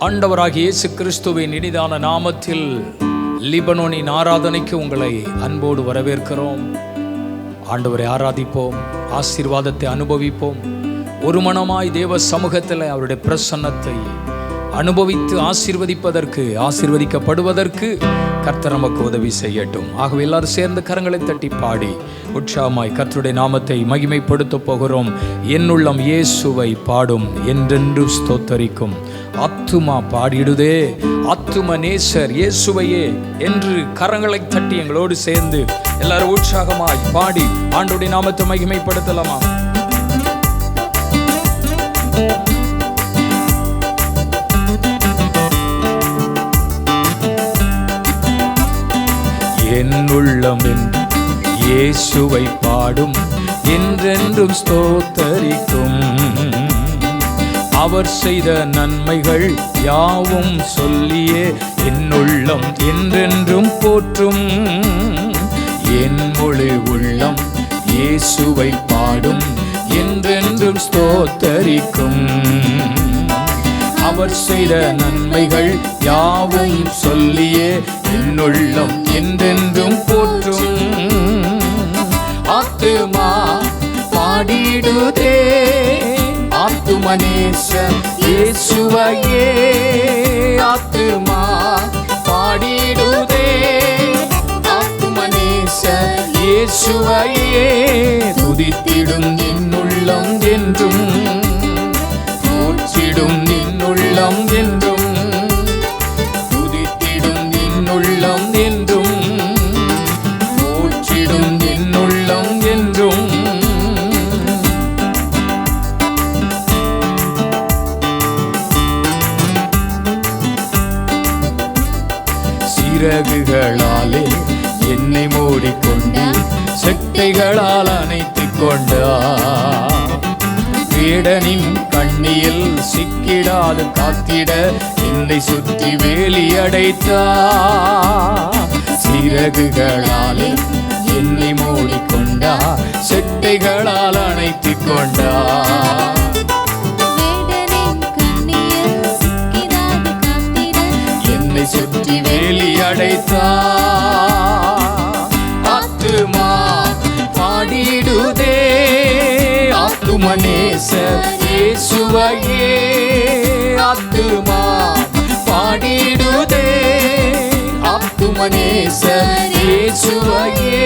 ஆண்டவராகிய இயேசு கிறிஸ்துவின் இனிதான நாமத்தில் லிபனோனின் ஆராதனைக்கு உங்களை அன்போடு வரவேற்கிறோம். ஆண்டவரை ஆராதிப்போம், ஆசீர்வாதத்தை அனுபவிப்போம். ஒரு மனமாய் தேவ சமூகத்தில் அவருடைய பிரசன்னத்தை அனுபவித்து ஆசீர்வதிக்கப்படுவதற்கு கர்த்தர் நமக்கு உதவி செய்யட்டும். ஆகவே எல்லாரும் சேர்ந்து கரங்களை தட்டி பாடி உற்சாகமாய் கர்த்தருடைய நாமத்தை மகிமைப்படுத்த போகிறோம். என்னுள்ளம் இயேசுவை பாடும், என்றென்று ஸ்தோத்தரிக்கும். ஆத்துமா பாடிடுதே, ஆத்தும நேசர் இயேசுவையே என்று கரங்களை தட்டி எங்களோடு சேர்ந்து எல்லாரும் உற்சாகமாய் பாடி ஆண்டவருடைய நாமத்தை மகிமைப்படுத்தலாமா? என்னுள்ளம் இயேசுவை பாடும், என்றென்றும் ஸ்தோத்தரிக்கும். அவர் செய்த நன்மைகள் யாவும் சொல்லியே என்னுள்ளம் என்றென்றும் போற்றும். என் முழு உள்ளம் இயேசுவை பாடும், என்றென்றும் ஸ்தோத்தரிக்கும். அவர் செய்த நன்மைகள் யாவும் சொல்லியே என்னுள்ளம் என்றென்றும் போற்றும். ஆத்துமா பாடிடுதே, ஆத்தும நேசர் இயேசுவையே. ஆத்துமா பாடிடுதே, ஆத்தும நேசர் இயேசுவையே. துதித்திடும் என்னுள்ளம் என்றும், போற்றிடும் என்னுள்ளம் என்றும், துதித்திடும் என்னுள்ளம் என்றும், போற்றிடும் என்னுள்ளம் என்றும். சிறகுகளாலே என்னை மூடிக்கொண்டு செட்டைகளால் அணைத்துக் கொண்டார். வேடனின் கண்ணியில் சிக்கிடாது காத்திட என்னை சுற்றி வேலி அடைத்தார். சிறகுகளாலே என்னை மூடிக்கொண்டார், செட்டைகளால் அணைத்துக் கொண்டார். என்னை சுற்றி வேலி அடைத்தார். ஆத்துமா பாடிடுதே, ஆத்தும நேசர் இயேசுவையே. ஆத்துமா பாடிடுதே, ஆத்தும நேசர் இயேசுவையே.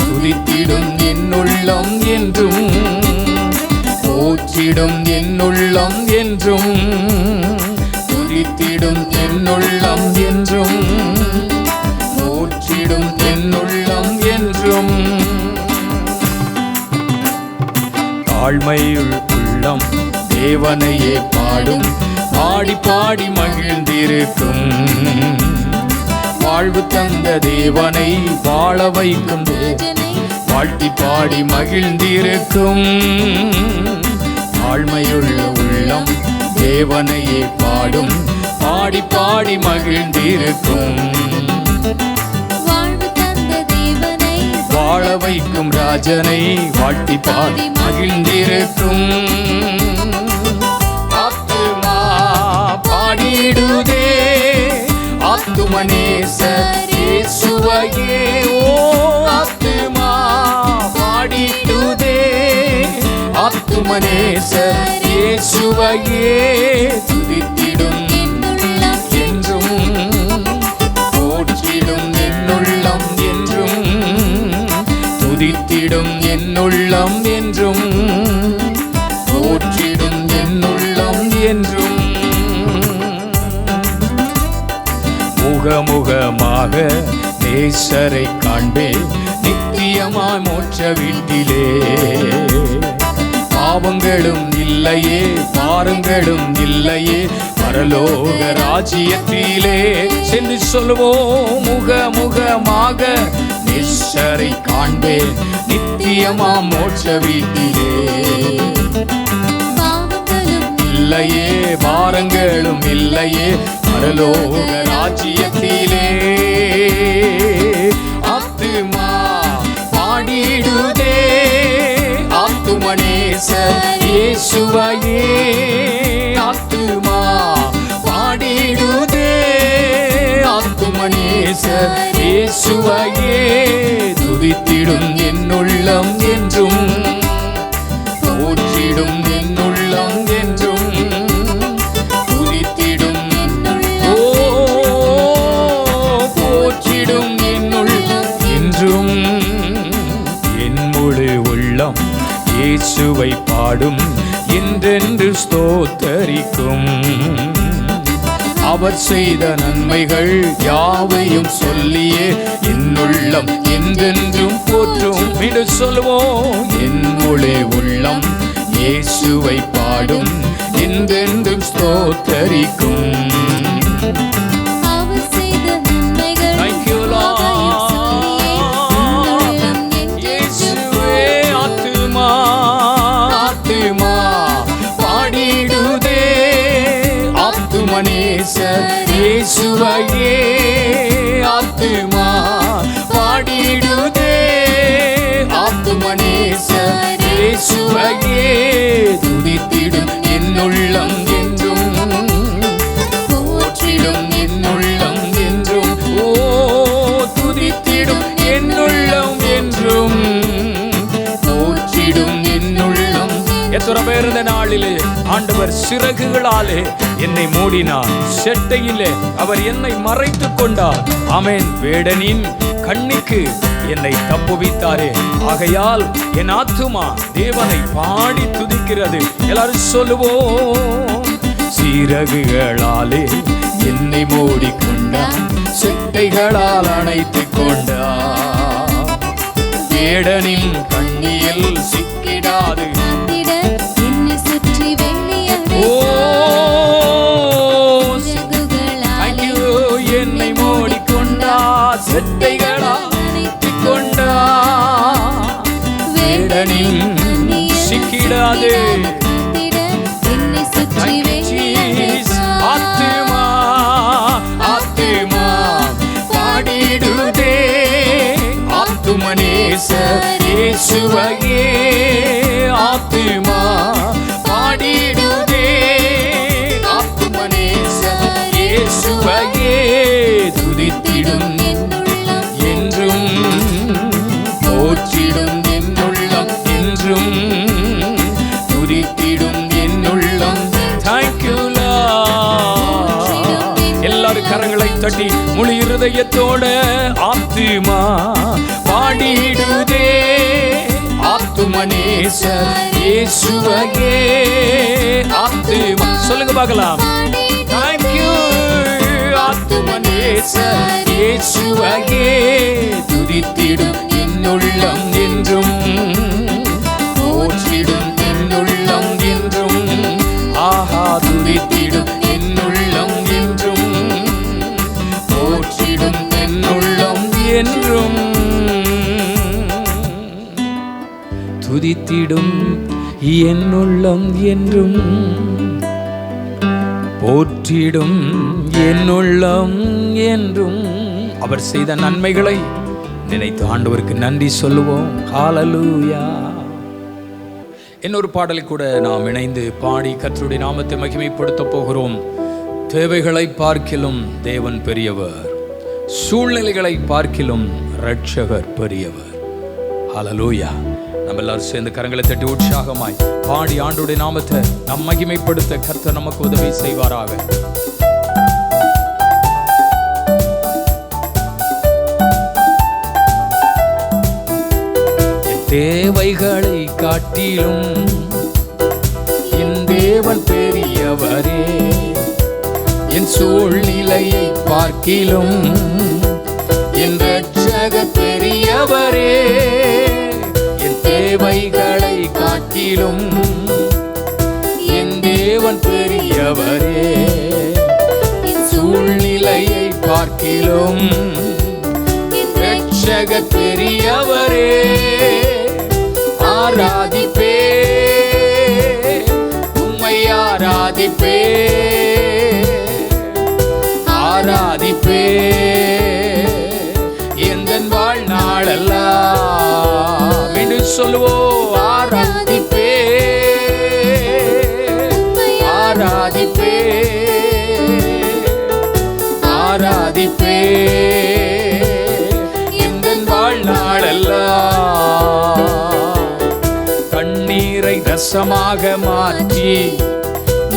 துதித்திடும் என்னுள்ளம் என்றும், போற்றிடும் என்னுள்ளம் என்றும், துதித்திடும் என்னுள்ளம் என்றும், போற்றிடும் என்னுள்ளம் என்றும். தாழ்மையுள் உள்ளம் தேவனையே பாடும், பாடி பாடி மகிழ்ந்திருக்கும். வாழ்வு தந்த தேவனை வாழ வைக்கும், வாழ்த்தி பாடி மகிழ்ந்திருக்கும். தாழ்மையுள்ள உள்ளம் தேவனையே பாடும், பாடி பாடி மகிழ்ந்திருக்கும். வாழ வைக்கும் ராஜனை வாழ்த்தி பாடி மகிழ்ந்திருக்கும். ஆத்துமா பாடிடுதே, ஆத்தும நேசர் இயேசுவையே. ஓ ஆத்துமா பாடிடுதே, ஆத்தும நேசர் இயேசுவையே. துதித்திடும் என்றும், போற்றிடும் என்னுள்ளம் என்றும், துதித்திடும் என்னுள்ளம் என்றும், போற்றிடும் என்னுள்ளம் என்றும். முகமுகமாக நேசரை காண்பேன், நித்தியமாய் மோட்ச வீட்டிலே. பாவங்களும் இல்லையே, பாரங்களும் இல்லையே, பரலோக ராஜ்யத்திலே. சென்று சொல்லுவோம், முகமுகமாக நேசரை காண்பேன், நித்தியமா மோட்ச வீட்டிலே. இல்லையே, பாரங்களும் இல்லையே, பரலோக ராஜ்யத்திலே. ஆத்துமா பாடிடுதே, ஆத்தும நேசர் இயேசுவையே. ஆத்துமா நேசர் இயேசுவையே துதித்திடும் என் உள்ளம் என்றும், போற்றிடும் என் உள்ளம் என்றும், துதித்திடும் போற்றிடும் என் உள்ளம் என்றும். என் முழு உள்ளம் இயேசுவை பாடும், என்றென்று ஸ்தோத்தரிக்கும். அவர் செய்த நன்மைகள் யாவையும் சொல்லியே என் உள்ளம் என்றென்றும் போற்றும். என்று சொல்லுவோம், என் முழு உள்ளம் இயேசுவை பாடும், என்றென்றும் ஸ்தோத்தரிக்கும். இயேசுவையே ஆத்துமா பாடிடுதே, ஆத்தும நேசர் இயேசுவையே துதித்திடும் என் உள்ளம் என்றும், போற்றிடும் என் உள்ளம் என்றும். ஓ துதித்திடும் என் உள்ளம் என்றும், போற்றிடும் என் உள்ளம். எத்தனை பேர் இந்த நாளிலே ஆண்டவர் சிறகுகளாலே என்னை மூடினார், செட்டையிலே அவர் என்னை மறைத்துக் கொண்டார். ஆமென். வேடனின் கண்ணிக்கு என்னை தப்புவித்தாரே, ஆகையால் என் ஆத்துமா தேவனை பாடி துதிக்கிறது. எல்லாரும் சொல்லுவோம், சிறகுகளாலே என்னை மூடிக்கொண்டார், செட்டைகளால் அணைத்துக் கொண்டார். வேடனின் கண்ணியில் சிக்கிடாது என்னை மூடிக்கொண்டார், செட்டைகளால் கொண்டார். வேடனின் சிக்கிடாதே, ஆத்துமா ஆத்துமா பாடிடுதே, ஆத்தும நேசர் இயேசுவையே ஆத்துமா பாடிடுதே, ஆத்தும நேசர் இயேசுவையே துதித்திடும் என்றும், போற்றிடும் என் உள்ளம் என்றும், துதித்திடும் என் உள்ளம். Thank you Lord. எல்லாரும் கரங்களை தட்டி முழு இருதயத்தோட ஆத்துமா பாடிடுதே, ஆத்தும நேசர் இயேசுவையே ஆத்துமா. சொல்லுங்க பார்க்கலாம். Thank you ஆத்தும நேசர் இயேசுவையே துதித்திடும் என் உள்ளம் என்றும், போற்றிடும் என் உள்ளம் என்றும். ஆஹா துதித்திடும் என் உள்ளம் என்றும், போற்றிடும் என் உள்ளம் என்றும், துதித்திடும் என் உள்ளம் என்றும், போற்றிடும் என் உள்ளம் என்றும். அவர் செய்த நன்மைகளை நினைத்து ஆண்டவருக்கு நன்றி சொல்லுவோம். ஹல்லேலூயா. இன்னொரு பாடலை கூட நாம் இணைந்து பாடி கர்த்தருடைய நாமத்தை மகிமைப்படுத்த போகிறோம். தேவைகளை பார்க்கிலும் தேவன் பெரியவர், சூழ்நிலைகளை பார்க்கிலும் இரட்சகர் பெரியவர். ஹல்லேலூயா. நம்ம எல்லாரும் சேர்ந்து கரங்களை தட்டி உற்சாகமாய் பாடி ஆண்டவருடைய நாமத்தை நாம் மகிமைப்படுத்த கர்த்தர் நமக்கு உதவி செய்வாராக. தேவைகளை காட்டிலும் என் தேவன் பெரியவரே, என் சூழ்நிலையை பார்க்கிலும் என் இரட்சகர் பெரியவரே. என் தேவைகளை காட்டிலும் என் தேவன் பெரியவரே, என் சூழ்நிலையை பார்க்கிலும் இரட்சகர் பெரியவரே. ஆராதிப்பே உம்மை ஆராதிப்பே, ஆராதிப்பே எந்தன் வாழ்நாளெல்லாம். மீண்டும் சொல்லுவோம், ஆராதிப்பே ஆராதிப்பே ஆராதிப்பே ரசமாக மாற்றி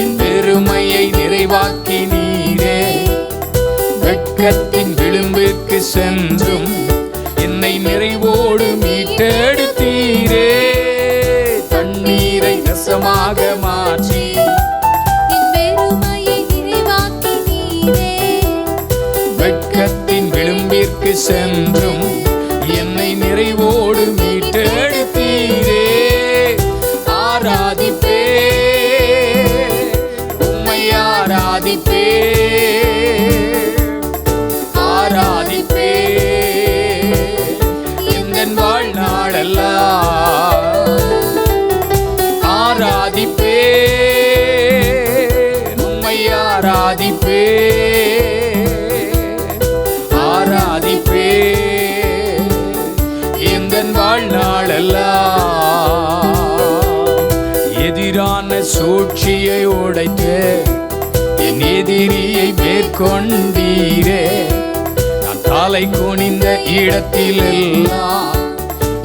என் பெருமையை நிறைவாக்கி நீரே. வெட்கத்தின் விளிம்புக்கு சென்றும் என்னை நிறைவோடு மீட்டெடுத்தீரே. தண்ணீரை ரசமாக மாற்றி வெட்கத்தின் விளிம்பிற்கு சென்றும் என்னை நிறைவோடு மீட்டெடுத்தீரே. ஆராதிப்பே உம்மை ஆராதிப்பே ஆராதிப்பே எந்தன் வாழ்நாளெல்லாம். ஆராதிப்பே உம்மை ஆராதிப்பே ஆராதிப்பே எந்தன் வாழ்நாளெல்லாம். எதிரான சூழ்ச்சியை உடைத்து என் எதிரியை மேற்கொண்டீரே. நான் தலை குனிந்த இடத்திலெல்லாம்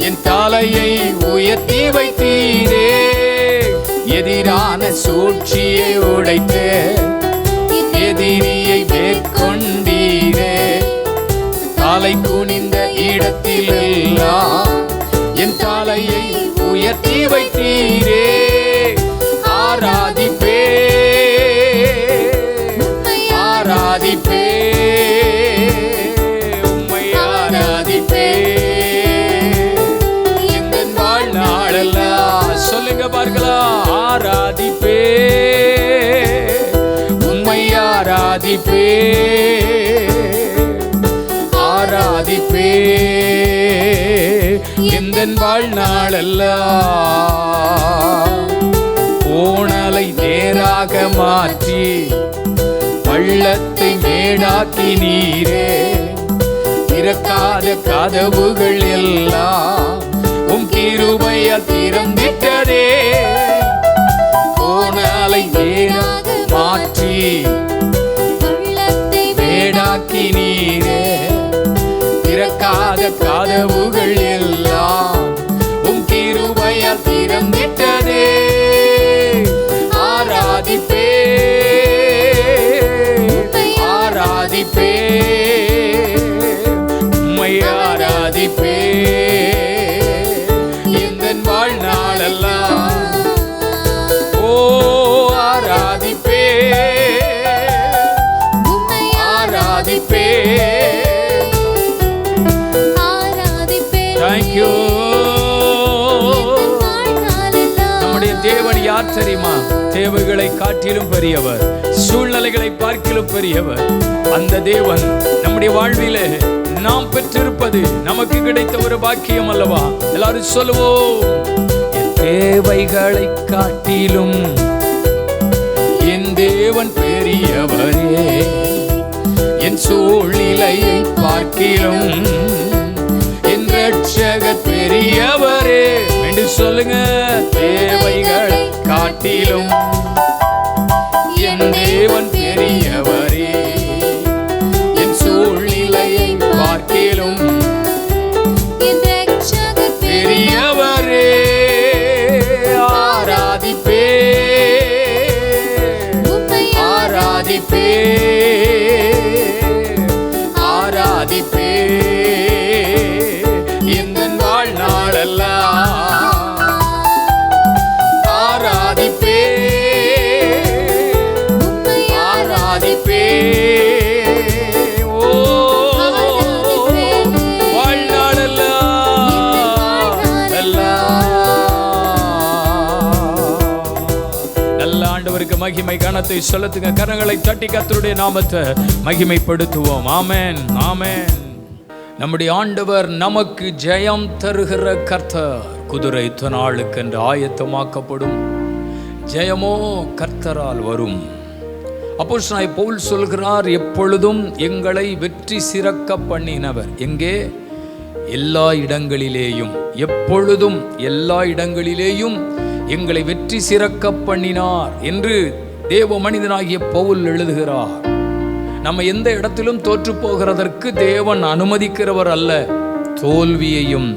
என் தலையை உயர்த்தி வைத்தீரே. எதிரான சூழ்ச்சியை உடைத்து என் எதிரியை மேற்கொண்டீரே. தலை குனிந்த இடத்திலெல்லாம் என் தலையை உயர்த்தி வைத்தீரே. ஆராதிப்பே ஆராதிப்பே உம்மை ஆராதிப்பே எந்தன் வாழ்நாளெல்லாம். சொல்லுங்க பார்க்கலாம். ஆராதிப்பே உம்மை ஆராதிப்பே ஆராதிப்பே எந்தன் வாழ்நாளெல்லாம். கோணலை நேராக மாற்றி பள்ளத்தை மேடாக்கி நீரே. திறக்காத கதவுகள் எல்லாம் உம் கிருபையால் திறந்திட்டதே. கோணலை நேராக மாற்றி மேடாக்கி நீரே. திறக்காத கதவுகள் எல்லாம் உம் கிருபையால் திறந்திட்டதே. ஆராதிப்பே ஆராதிப்பே உம்மை ஆராதிப்பே எந்தன் வாழ்நாளெல்லாம். ஓ ஆராதிப்பே ஆராதிப்பே. Thank you. நம்முடைய தேவன் யார் தெரியுமா? தேவைகளை காட்டிலும் பெரியவர், சூழ்நிலைகளை பார்க்கிலும் பெரியவர். அந்த தேவன் நம்முடைய வாழ்விலே நாம் பெற்றிருப்பது நமக்கு கிடைத்த ஒரு பாக்கியம் அல்லவா? எல்லாரும் சொல்லுவோம். என் தேவைகளை காட்டிலும் என் தேவன் பெரியவரே. என் சூழ்நிலையை பார்க்கிலும் என் ரட்சகர் பெரியவரே என்று சொல்லுங்க. தேவைகளை காட்டிலும் என் தேவன் பெரியவரே. என் சூழ்நிலையை பார்க்கிலும் என் ரட்சகர் பெரியவரே. ஆராதிப்பே ஆராதிப்பே ஆராதிப்பே எந்தன் வாழ்நாளெல்லாம். ஆராதிப்பே ஆராதிப்பே ஓ வாழ்நாளெல்லாம். நல்ல ஆண்டவருக்கு மகிமை கனத்தை செலுத்துங்க. கரங்களை தட்டி கர்த்தருடைய நாமத்தை மகிமைப்படுத்துவோம். ஆமென் ஆமென். நம்முடைய ஆண்டவர் நமக்கு ஜெயம் தருகிற கர்த்தர். குதிரை நாளுக்கு என்று ஆயத்தமாக்கப்படும், ஜெயமோ கர்த்தரால் வரும். அப்போஸ்தலனாகிய பவுல் சொல்கிறார், எப்பொழுதும் எங்களை வெற்றி சிறக்க பண்ணினவர். எங்கே? எல்லா இடங்களிலேயும், எப்பொழுதும் எல்லா இடங்களிலேயும் எங்களை வெற்றி சிறக்க பண்ணினார் என்று தேவ மனிதனாகிய பவுல் எழுதுகிறார். நம்ம எந்த இடத்திலும் தோற்று போகிறதற்கு தேவன் அனுமதிக்கிறவர் அல்ல, தோல்வியையும்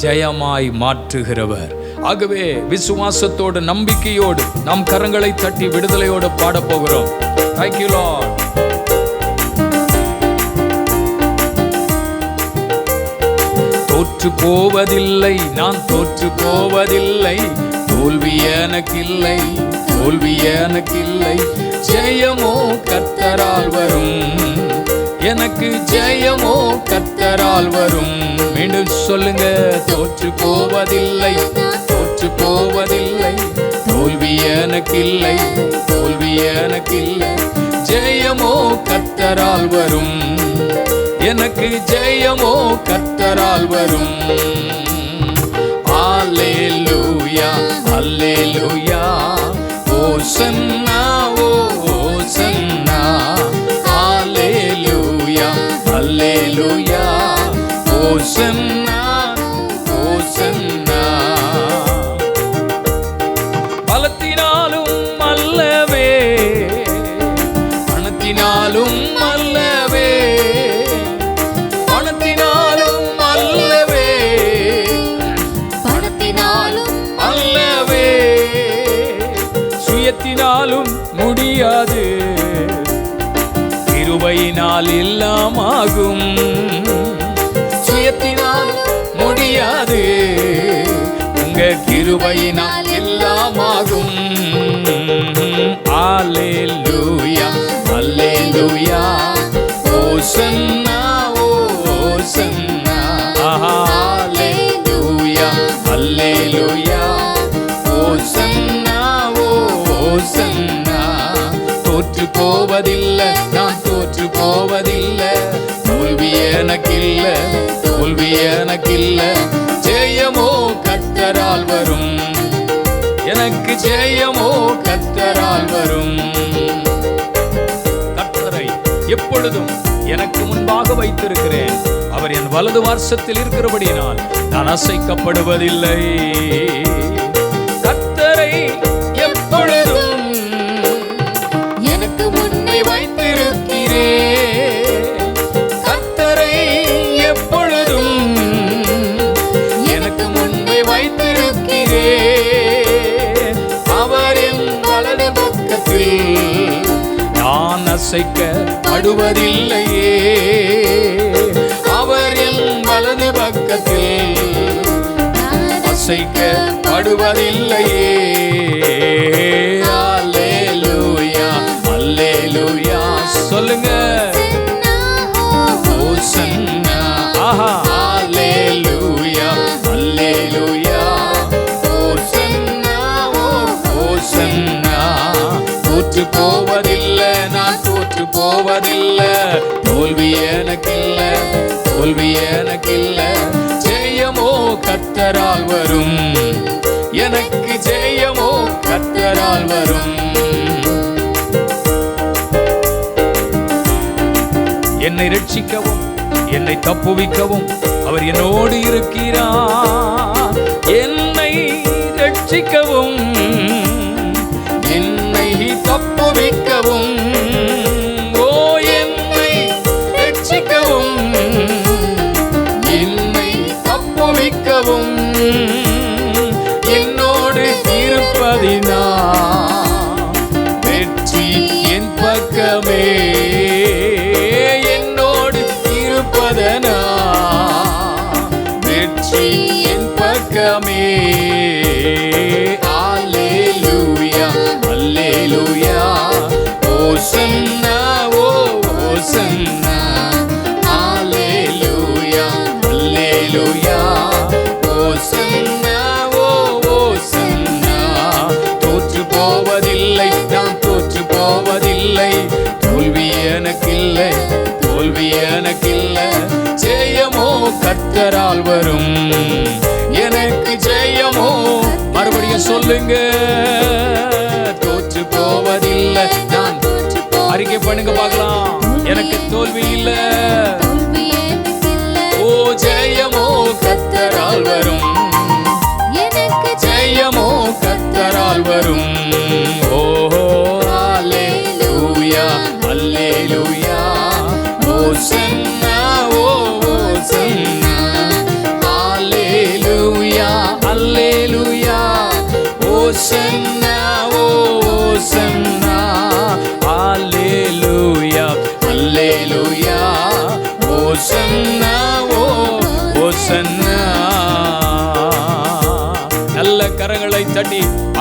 ஜெயமாய் மாற்றுகிறவர். ஆகவே விசுவாசத்தோடு நம்பிக்கையோடு நாம் கரங்களை தட்டி விடுதலையோடு பாட போகிறோம். Thank you Lord. தோற்று போவதில்லை, நான் தோற்று போவதில்லை, தோல்வி எனக்கில்லை, தோல்வி எனக்கில்லை, ஜெயமோ கர்த்தரால் வரும், எனக்கு ஜெயமோ கர்த்தரால் வரும். மீண்டும் சொல்லுங்க, தோற்று போவதில்லை, தோற்று போவதில்லை, தோல்வி எனக்கில்லை, தோல்வி எனக்கில்லை, ஜெயமோ கர்த்தரால் வரும், எனக்கு ஜெயமோ கர்த்தரால் வரும். அல்லேலூயா அல்லேலூயா, ஓசன்னா ஓசன்னா, அல்லேலூயா அல்லேலூயா, ஓசன்னா ஓசன்னா. பலத்தினாலும் அல்லவே, பணத்தினாலும் அல்லவே, பணத்தினாலும் அல்லவே, பணத்தினாலும் அல்லவே, சுயத்தினாலும் முடியாது, கிருபையினால் எல்லாம் ஆகும், சுயத்தினால் முடியாது, உங்க கிருபையினால் எல்லாம் ஆகும். அல்லேலூயா அல்லேலூயா, ஓசன்னா ஓசன்னா, அல்லேலூயா அல்லேலூயா, ஓசன்னா ஓசன்னா. தோற்று போவதில்லை, நான் தோற்று போவதில்லை, தோல்வி எனக்கில்ல, தோல்வி எனக்கில்ல, ஜெயமோ கர்த்தரால் வரும், எனக்கு ஜெயமோ கர்த்தரால் வரும். கர்த்தரை எப்பொழுதும் எனக்கு முன்பாக வைத்திருக்கிறேன், அவர் என் வலது வார்சத்தில் இருக்கிறபடியினால் நான் அசைக்கப்படுவதில்லை. கர்த்தரை எப்பொழுதும் எனக்கு முன்னே வைத்திருக்கிறேன், கர்த்தரை எப்பொழுதும் எனக்கு முன்னே வைத்திருக்கிறேன், அவர் என் வலது பக்கத்தில் நான் அசைக்கப்படுவதில்லையே, அவர் என் வலது பக்கத்தில் அசைக்கப்படுவதில்லையே. அல்லேலூயா அல்லேலூயா, சொல்லுங்க, ஓசன்னா, ஆஹா, அல்லேலூயா அல்லேலூயா, ஓசன்னா ஓசன்னா. தோற்று போவதில்லை, நான் தோற்று போவதில்லை, தோல்வி எனக்கில்ல, தோல்வி எனக்கில்ல, ஜெயமோ கர்த்தரால் வரும், எனக்கு ஜெயமோ கர்த்தரால் வரும். என்னை ரட்சிக்கவும் என்னை தப்புவிக்கவும் அவர் என்னோடு இருக்கிறார், என்னை ரட்சிக்கவும் என்னை தப்புவிக்கவும், ஓ என்னை ரட்சிக்கவும் என்னை தப்புவிக்கவும், என்னோடு இருப்பதினா வெற்றி என் பக்கமே, என்னோடு இருப்பதனா வெற்றி என் பக்கமே. அல்லேலூயா அல்லேலூயா, ஓசன்னா ஓசன்னா, அல்லேலூயா அல்லேலூயா, ஓசன்னா ஓசன்னா. தோற்று போவதில்லை, நான் தோற்று போவதில்லை, தோல்வி எனக்கில்லை, தோல்வி எனக்கில்லை, ஜெயமோ கர்த்தரால் வரும், எனக்கு ஜெயமோ. மறுபடியும் சொல்லுங்க, தோற்று போவதில்லை, நான் அறிக்கை பண்ணுங்க பார்க்கலாம், எனக்கு தோல்வி இல்லை, ஓ ஜெயமோ கர்த்தரால் வரும், எனக்கு ஜெயமோ கர்த்தரால் வரும். ஓஹோ அல்லேலூயா அல்லேலூயா, ஓசன்னா ஓசன்னா, அல்லேலூயா அல்லேலூயா,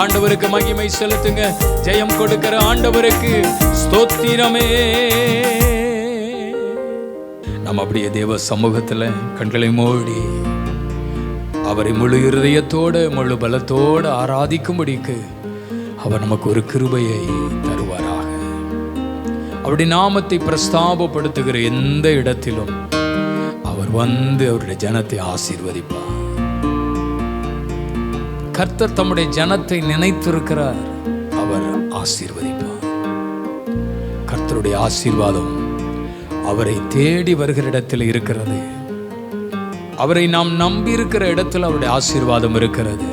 ஆண்டவருக்கு மகிமை செலுத்துங்க. ஜெயம் கொடுக்கிற ஆண்டவருக்கு ஸ்தோத்திரமே. நம்ம அப்படியே தேவ சமூகத்துல கண்களை மூடி அவரை முழு இருதயத்தோடு முழு பலத்தோடு ஆராதிக்கும்படிக்கு அவர் நமக்கு ஒரு கிருபையை தருவாராக. அவருடைய நாமத்தை பிரஸ்தாபப்படுத்துகிற எந்த இடத்திலும் அவர் வந்து அவருடைய ஜனத்தை ஆசீர்வதிப்பார். கர்த்தர் தம்முடைய ஜனத்தை நினைத்திருக்கிறார், அவர் ஆசீர்வதிப்பார். கர்த்தருடைய ஆசீர்வாதம் அவரை தேடி வருகிற இடத்தில் இருக்கிறது. அவரை நாம் நம்பி இருக்கிற இடத்தில் அவருடைய ஆசீர்வாதம் இருக்கிறது.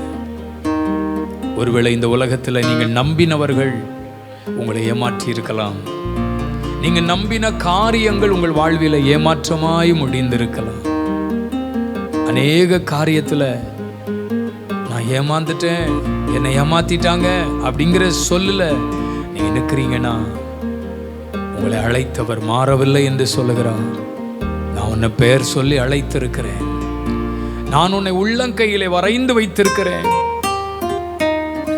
ஒருவேளை இந்த உலகத்தில் நீங்கள் நம்பினவர்கள் உங்களை ஏமாற்றி இருக்கலாம். நீங்கள் நம்பின காரியங்கள் உங்கள் வாழ்வில் ஏமாற்றமாய் முடிந்திருக்கலாம். அநேக காரியத்தில் நான் ஏமாந்துட்டேன், என்னை ஏமாத்திட்டாங்க அப்படிங்கிற சொல்லல நீங்க நிற்கிறீங்கன்னா உங்களை அழைத்தவர் மாறவில்லை என்று சொல்லுகிறார். நான் உன்னை பெயர் சொல்லி அழைத்திருக்கிறேன், நான் உன்னை உள்ளங்கையிலே வரைந்து வைத்திருக்கிறேன்,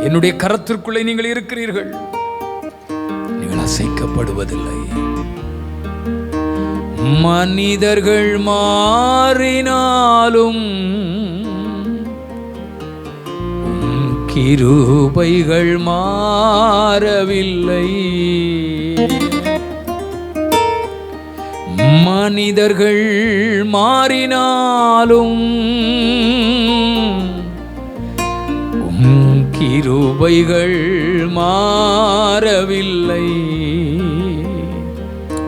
என்னுடைய கரத்திற்குள்ளே நீங்கள் இருக்கிறீர்கள், நீங்கள் அசைக்கப்படுவதில்லை. மனிதர்கள் மாறினாலும் கிருபைகள் மாறவில்லை. மனிதர்கள் மாறினாலும் கிருபைகள் மாறவில்லை.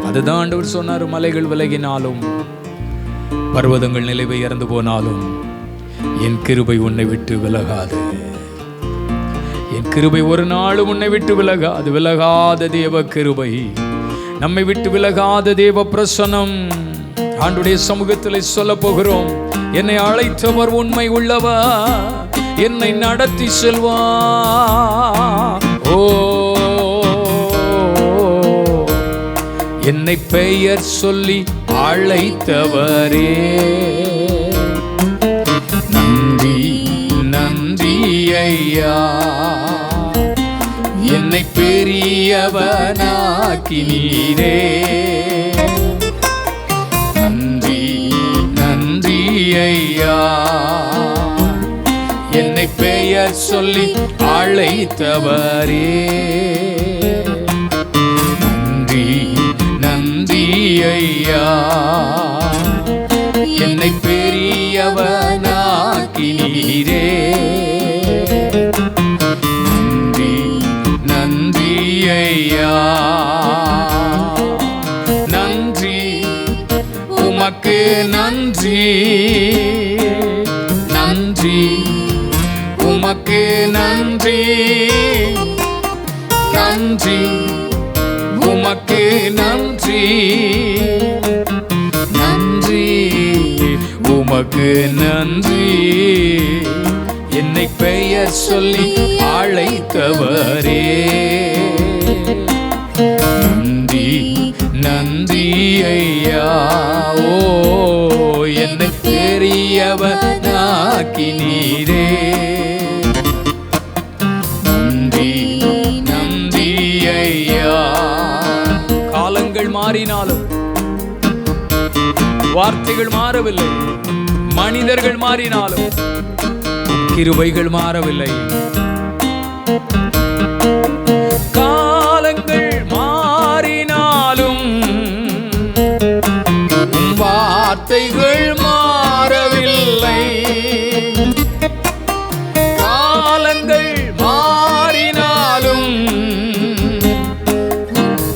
அதுதான் ஆண்டவர் சொன்னார். மலைகள் விலகினாலும் பர்வதங்கள் நிலை பெயர்ந்து போனாலும் என் கிருபை உன்னை விட்டு விலகாது. என் கிருபை ஒரு நாளும் உன்னை விட்டு விலகாது. விலகாத தேவ கிருபை, நம்மை விட்டு விலகாத தேவ பிரசன்னம் ஆண்டுடைய சமூகத்தில் சொல்ல போகிறோம். என்னை அழைத்தவர் உண்மை உள்ளவர், என்னை நடத்தி செல்வா. ஓ, என்னை பெயர் சொல்லி அழைத்தவரே நன்றி நன்றி ஐயா. என்னை பெரியவனாக்கினீரே நன்றி நன்றி ஐயா. என்னை பெயர் சொல்லி அழைத்தவரே நன்றி நன்றி ஐயா. என்னை பெரியவனாக்கினீரே நன்றி நன்றி ஐயா. நன்றி உமக்கு நன்றி, நன்றி உமக்கு நன்றி, நன்றி உமக்கு நன்றி, நன்றி உமக்கு நன்றி. என்னை பெயர் சொல்லி அழைத்தவரே நன்றி நன்றி ஐயா. ஓ, என்னை பெரியவனாக்கினீரே நன்றி நன்றி ஐயா. காலங்கள் மாறினாலும் வார்த்தைகள் மாறவில்லை, மனிதர்கள் மாறினாலும் கிருபைகள் மாறவில்லை. காலங்கள் மாறினாலும் வார்த்தைகள் மாறவில்லை. காலங்கள் மாறினாலும்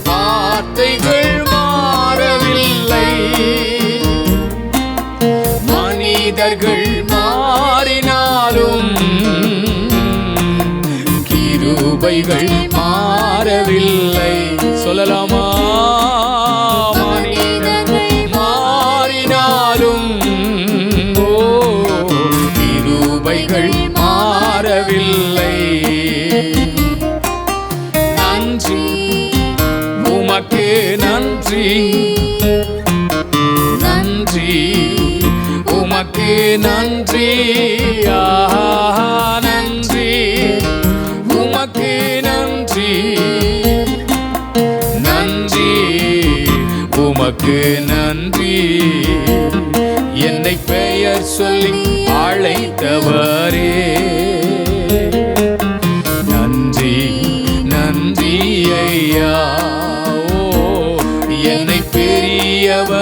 வார்த்தைகள் மாறவில்லை. மனிதர்கள் மாறினாலும் கிருபைகள் மாறவில்லை. சொல்லலாமா? மனிதர்கள் மாறினாலும் ஓ, கிருபைகள் மாறவில்லை. நன்றி உமக்கு நன்றி, நன்றி உமக்கு நன்றி, நன்றி உமக்கு நன்றி. என்னை பெயர் சொல்லி அழைத்தவரே நன்றி நன்றி ஐயா. ஓ என்னை பெரியவனாக்கினீரே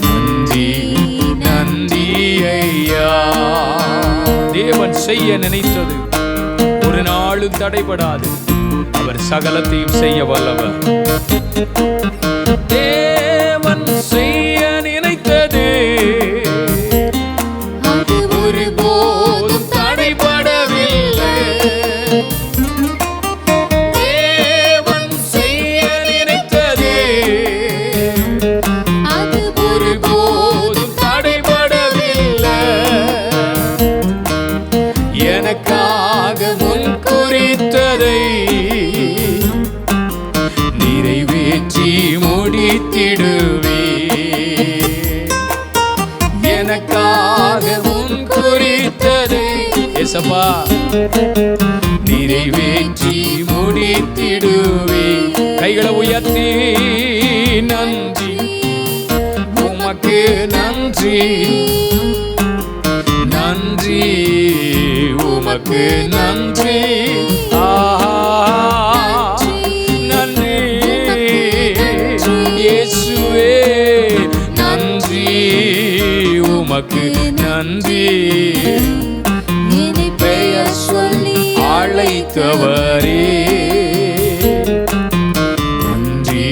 நன்றி நன்றி ஐயா. தேவன் செய்ய நினைத்தது ஒரு நாளும் தடைபடாது. அவர் சகலத்தையும் செய்ய வல்லவர். தேவன் செய்ய நினைத்தது அது ஒருபோதும் தடைபடவில்லை. தேவன் செய்ய நினைத்தது அது ஒருபோதும் தடைபடவில்லை. எனக்காக முன் குறித்ததை நிறைவேற்றி முடித்திடுவே. எனக்காக முன் குறித்ததை ஏசப்பா நிறைவேற்றி முடித்திடுவே. கைகளை உயர்த்தி நன்றி உமக்கு நன்றி நன்றி உமக்கு நன்றி. நன்றி இயேசுவே நன்றி உமக்கு நன்றி. பெயர் சொல்லி அழைத்தவரே நன்றி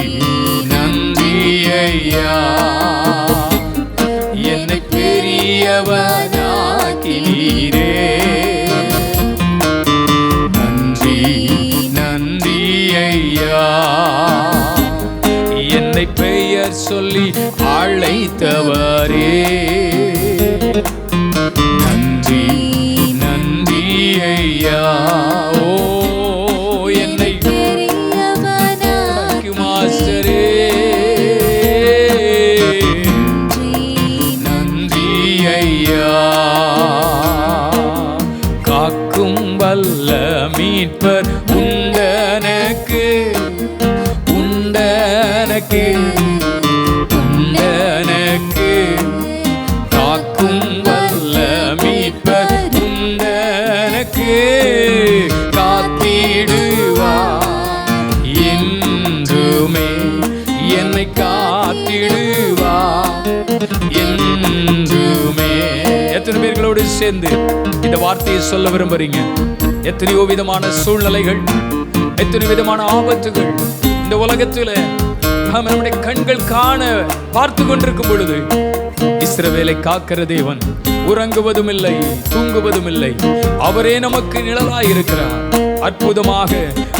நன்றி ஐயா. என்னை பெரியவனாக்கினீரே நன்றி நன்றி ஐயா. என்னை பெயர் சொல்லி அழைத்தவரே நன்றி நன்றி ஐயா. ஓ என்னை மாஸ்டரே நன்றி ஐயா. காக்கும் வல்ல மீட்பர் உண்டனக்கு உண்டனக்கு உண்டனக்கு. காக்கும் வல்ல மீட்பர் உண்டனக்கு காத்திடுவா என்றுமே. என்னை காத்திடுவா என்றுமே. எத்தனை பேர்களோடு சேர்ந்து இந்த வார்த்தையை சொல்ல விரும்புறீங்க? எத்தனையோ விதமான சூழ்நிலைகள், எத்தனை விதமான ஆபத்துகள் இந்த உலகத்தில் நம்முடைய கண்கள் காண பார்த்து கொண்டிருக்கும் பொழுது இஸ்ரவேலை காக்கிற தேவன் உறங்குவதும் இல்லை தூங்குவதும் இல்லை. அவரே நமக்கு நிழலாய் இருக்கிறார். அற்புதமாக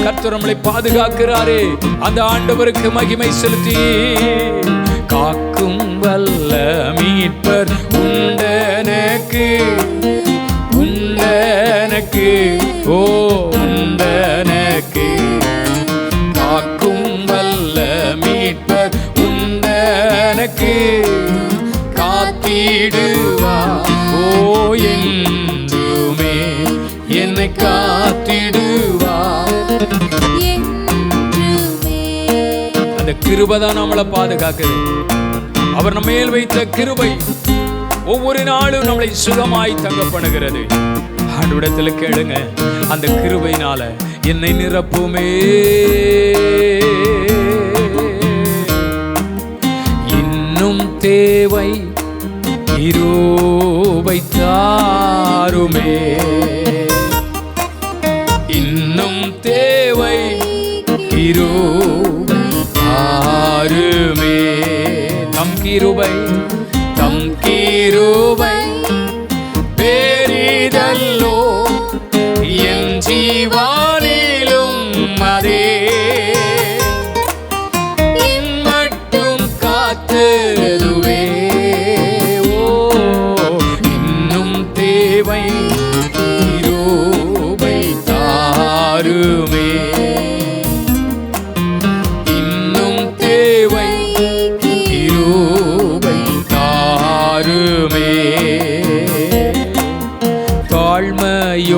கர்த்தர் நம்மளை பாதுகாக்கிறாரே. அந்த ஆண்டவருக்கு மகிமை செலுத்தி காக்கும் வல்ல மீட்பர் உண்டனக்கு உண்டனக்கு ஓ உண்டனக்கு. காக்கும் வல்ல மீட்பர் உண்டனக்கு காத்திடுவா ஓ என்றுமே. என்னை காத்திடுவா. அந்த கிருபைதான் நம்மளை பாதுகாக்குது. அவர் நம்ம மேல் வைத்த கிருபை ஒவ்வொரு நாளும் நம்மளை சுகமாய் தங்க பண்ணுகிறது. ஆண்டவரிடத்தில் கேளுங்க, அந்த கிருபையினால என்னை நிரப்புமே. இன்னும் தேவை கிருபை தாருமே. இன்னும் தேவை கிருபை தாருமே. தம் கிருபை தம் கிருபை பெரிதல்லோ என் ஜீவானிலும் அதே மட்டும் காத்ததுவே. ஓ இன்னும் தேவை கிருபை தாருமே. இன்னும் தேவை கிருபை தாருமே. தாழ்மையுள்ளவரிடம்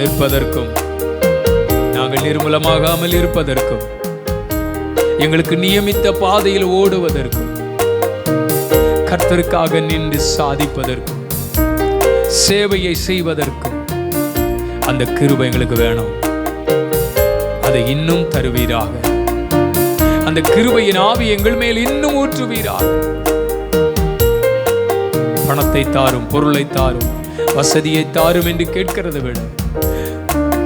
நிற்பதற்கும் நாங்கள் நிர்மூலமாகாமல் இருப்பதற்கும் எங்களுக்கு நியமித்த பாதையில் ஓடுவதற்கும் கர்த்தருக்காக நின்று சாதிப்பதற்கும் சேவையை செய்வதற்கும் அந்த கிருபை எங்களுக்கு வேணும். அதை இன்னும் தருவீராக. அந்த கிருபையின் ஆவி எங்கள் மேல் இன்னும் ஊற்றுவீராக. பணத்தை தாரும், பொருளை தாரும், வசதியை தாரும் என்று கேட்கிறது வேணும்.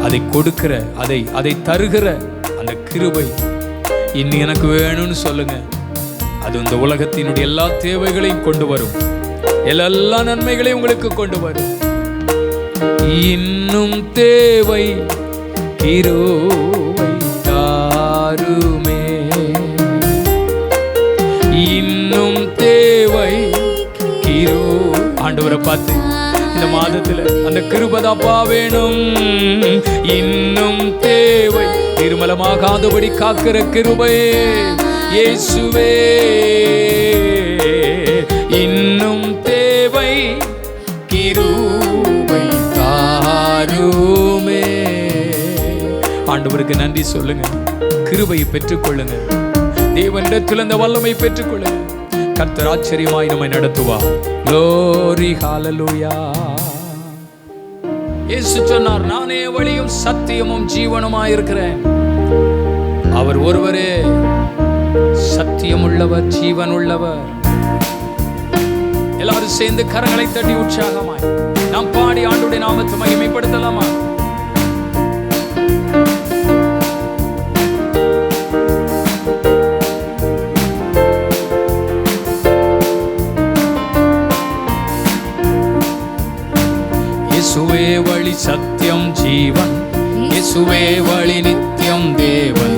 அதை கொடுக்கிற, அதை தருகிற அந்த கிருபை இன்னும் எனக்கு வேணும்னு சொல்லுங்க. அது இந்த உலகத்தினுடைய எல்லா தேவைகளையும் கொண்டு வரும், எல்லா நன்மைகளையும் உங்களுக்கு கொண்டு வரும். இன்னும் தேவை கிருபை தாருமே, இன்னும் தேவை கிரு. ஆண்டவரை பார்த்து இந்த மாதத்துல அந்த கிருபதாப்பா வேணும். இன்னும் தேவை நிர்மலமாகாதபடி காக்கிற கிருபை இயேசுவே. இன்னும் தேவை கிருபை தாருமே. ஆண்டவருக்கு நன்றி சொல்லுங்க. கிருபையை பெற்றுக்கொள்ளுங்க. தேவனிடத்தில் அந்த வல்லமை பெற்றுக்கொள்ளுங்க. கர்த்தர் ஆச்சரியமாய் நம்மை நடத்துவார். glory hallelujah. இயேசு சொன்னார், நானே வழியும் சத்தியமும் ஜீவனுமாய் இருக்கிறேன். அவர் ஒருவரே சத்தியம் உள்ளவர், ஜீவன் உள்ளவர். எல்லாரும் சேர்ந்து கரங்களை தட்டி உற்சாகமாய் நாம் பாடி ஆண்டவருடைய நாமத்தை மகிமைப்படுத்தலாமா? இயேசுவே வழி சத்தியம் ஜீவன், இயேசுவே வழி நித்தியம் தேவன்.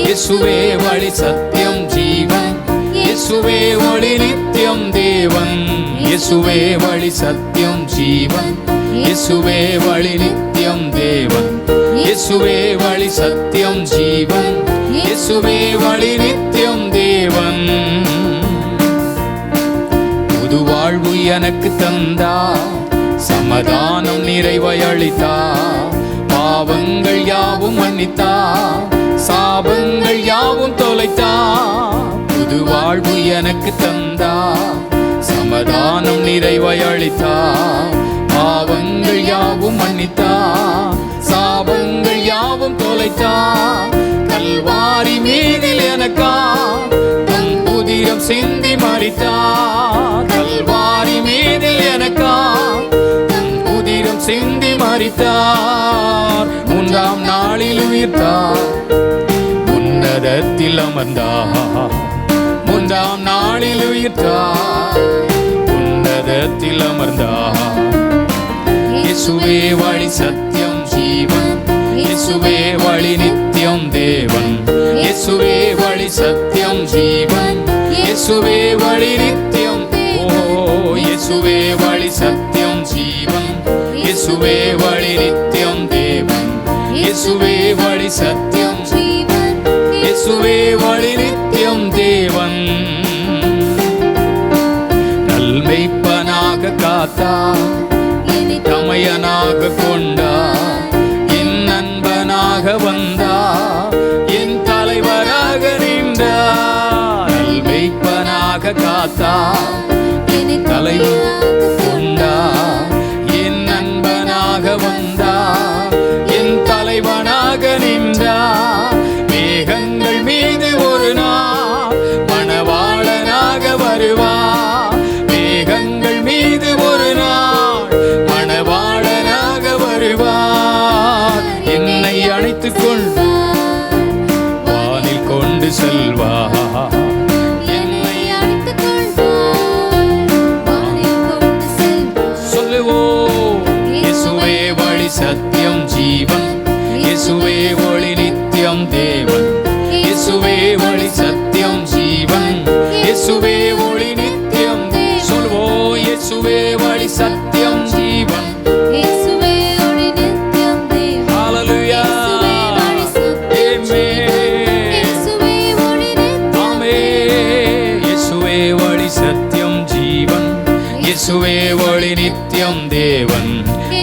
இயேசுவே வழி சத்தியம் ஜீவன், இயேசுவே வழி நித்தியம் தேவன். இயேசுவே வழி சத்தியம் ஜீவன், இயேசுவே வழி நித்தியம் தேவன். இயேசுவே வழி சத்தியம் ஜீவன், இயேசுவே வழி நித்தியம் தேவன். புது வாழ்வு எனக்கு தந்தார், சமாதானம் நிறைவை அளித்தார். பாவங்கள் யாவும் மன்னித்தார், சாபங்கள் யாவும் தொலைத்தார். புது வாழ்வு எனக்கு தந்தார், சமாதானம் நிறைவை அளித்தார். பாவங்கள் யாவும் மன்னித்தார், சாபங்கள் யாவும் தொலைத்தார். கல்வாரி மீதில் எனக்கா தம் உதிரம் சிந்தி மரித்தார். கல்வாரி மீதில் எனக்கா சிந்தி மரித்தார். மூன்றாம் நாளில் உயிர்த்தார், உன்னதத்தில் அமர்ந்தார். மூன்றாம் நாளில் உயிர்த்தார், உன்னதத்தில் அமர்ந்தார். இயேசுவே வழி சத்தியம் ஜீவன், இயேசுவே வழி நித்தியம் தேவன். இயேசுவே வழி சத்தியம் ஜீவன், இயேசுவே வழி நித்தியம். ஓ இயேசுவே வழி சத்தியம் ஜீவன், இயேசுவே வழி நித்தியம் தேவன். இயேசுவே வழி சத்தியம் ஜீவன், இயேசுவே வழி நித்தியம் தேவன். நல்மெய்ப்பனாக காத்தார், தமையனாக கொண்டார். என் நண்பனாக வந்தார், என் தலைவராக நின்றார். நல்மெய்ப்பனாக காத்தார், தலைவர் கொண்டார். என் நண்பனாக வந்தார், என் தலைவனாக நின்றார். மேகங்கள் மீது ஒரு நாள் மணவாளனாக வருவார். மேகங்கள் மீது ஒரு நாள் மணவாளனாக வருவார். என்னை அணைத்துக் கொண்டு வானில் கொண்டு செல்வார். சத்தியம் ஜீவன், இயேசுவே ஒளி நித்தியம் தேவன். இயேசுவே ஒளி சத்தியம் ஜீவன், இயேசுவே ஒளி நித்தியம். சொல்வோம், இயேசுவே ஒளி சத்தியம் ஜீவன், இயேசுவே ஒளி நித்தியம் தேவன். ஹalleluya, ஆமென். இயேசுவே ஒளி நித்தியம், ஆமென். இயேசுவே ஒளி சத்தியம் ஜீவன், இயேசுவே ஒளி நித்தியம் தேவன்.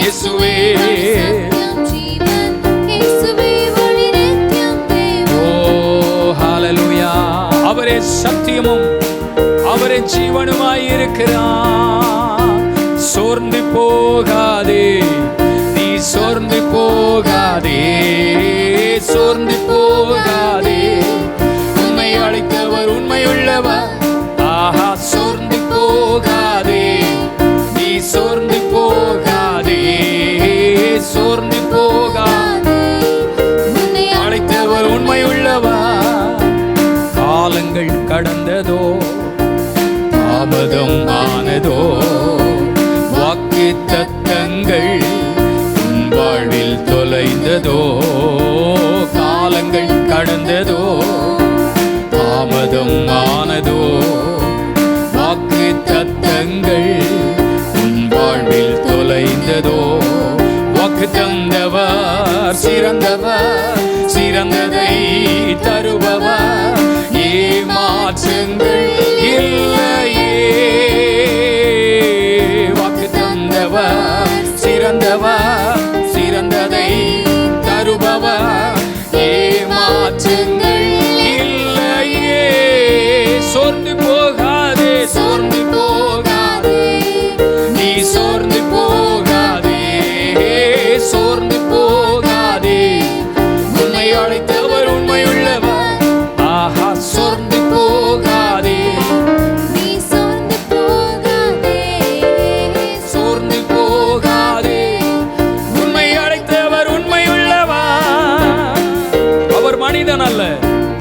இயேசுவே சத்தியமும் அவரே ஜீவனுமாய் இருக்கிறார். சோர்ந்து போகாதே, நீ சோர்ந்து போகாதே, சோர்ந்து போகாதே. உன்னை அழைத்தவர் உண்மையுள்ளவர். ஆஹா, சோர்ந்து போகாதே, நீ சோர்ந்து போகாதே, சோர்ந்து போகாதே. உன்னை அழைத்தவர் உண்மையுள்ளவர். காலங்கள் கடந்ததோ, தாமதம் ஆனதோ, வாக்கு தத்தங்கள் உன் வாழ்வில் தொலைந்ததோ. காலங்கள் கடந்ததோ, தாமதம் ஆனதோ, வாக்கு தத்தங்கள் உன் வாழ்வில் தொலைந்ததோ. வாக்கு தந்தவர் சிறந்தவர், சிறந்ததை தருபவர், ஏமாற்றங்கள் இல்லையே. வாக்கு தந்தவர் சிறந்தவர், சிறந்ததை தருபவர், ஏமாற்றங்கள் இல்லையே. சோர்ந்து போகாதே, சோர்ந்து போகாதே, நீ சோர்ந்து போகாதே, சோர்ந்து போகாதே. உன்னை அழைத்தவர் உண்மையுள்ளவர். ஆஹா, சோர்ந்து போகாதே, நீ சோர்ந்து போகாதே, சோர்ந்து போகாதே. உன்னை அழைத்தவர் உண்மையுள்ளவர். அவர் மனிதன் அல்ல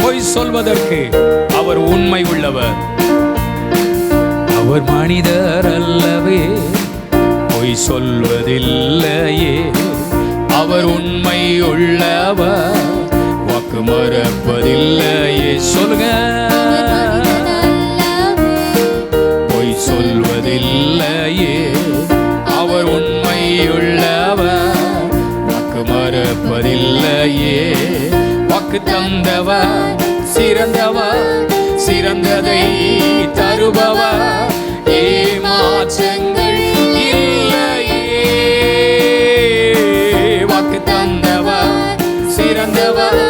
பொய் சொல்வதற்கு, அவர் உண்மை உள்ளவர். அவர் மனிதர் அல்லவே, பொய் சொல்வதில்லையே. அவர் உண்மை உள்ளவர், வாக்கு மறப்பதில்லையே. சொல்லுங்க, பொய் சொல்வதில்லையே. அவர் உண்மை உள்ளவர், வாக்கு மறப்பதில்லையே. வாக்கு தந்தவர் சிறந்தவர், சிறந்ததை தருபவர், ஏமாற்றங்கள் இல்லையே. வாக்கு தந்தவர் சிறந்தவர்,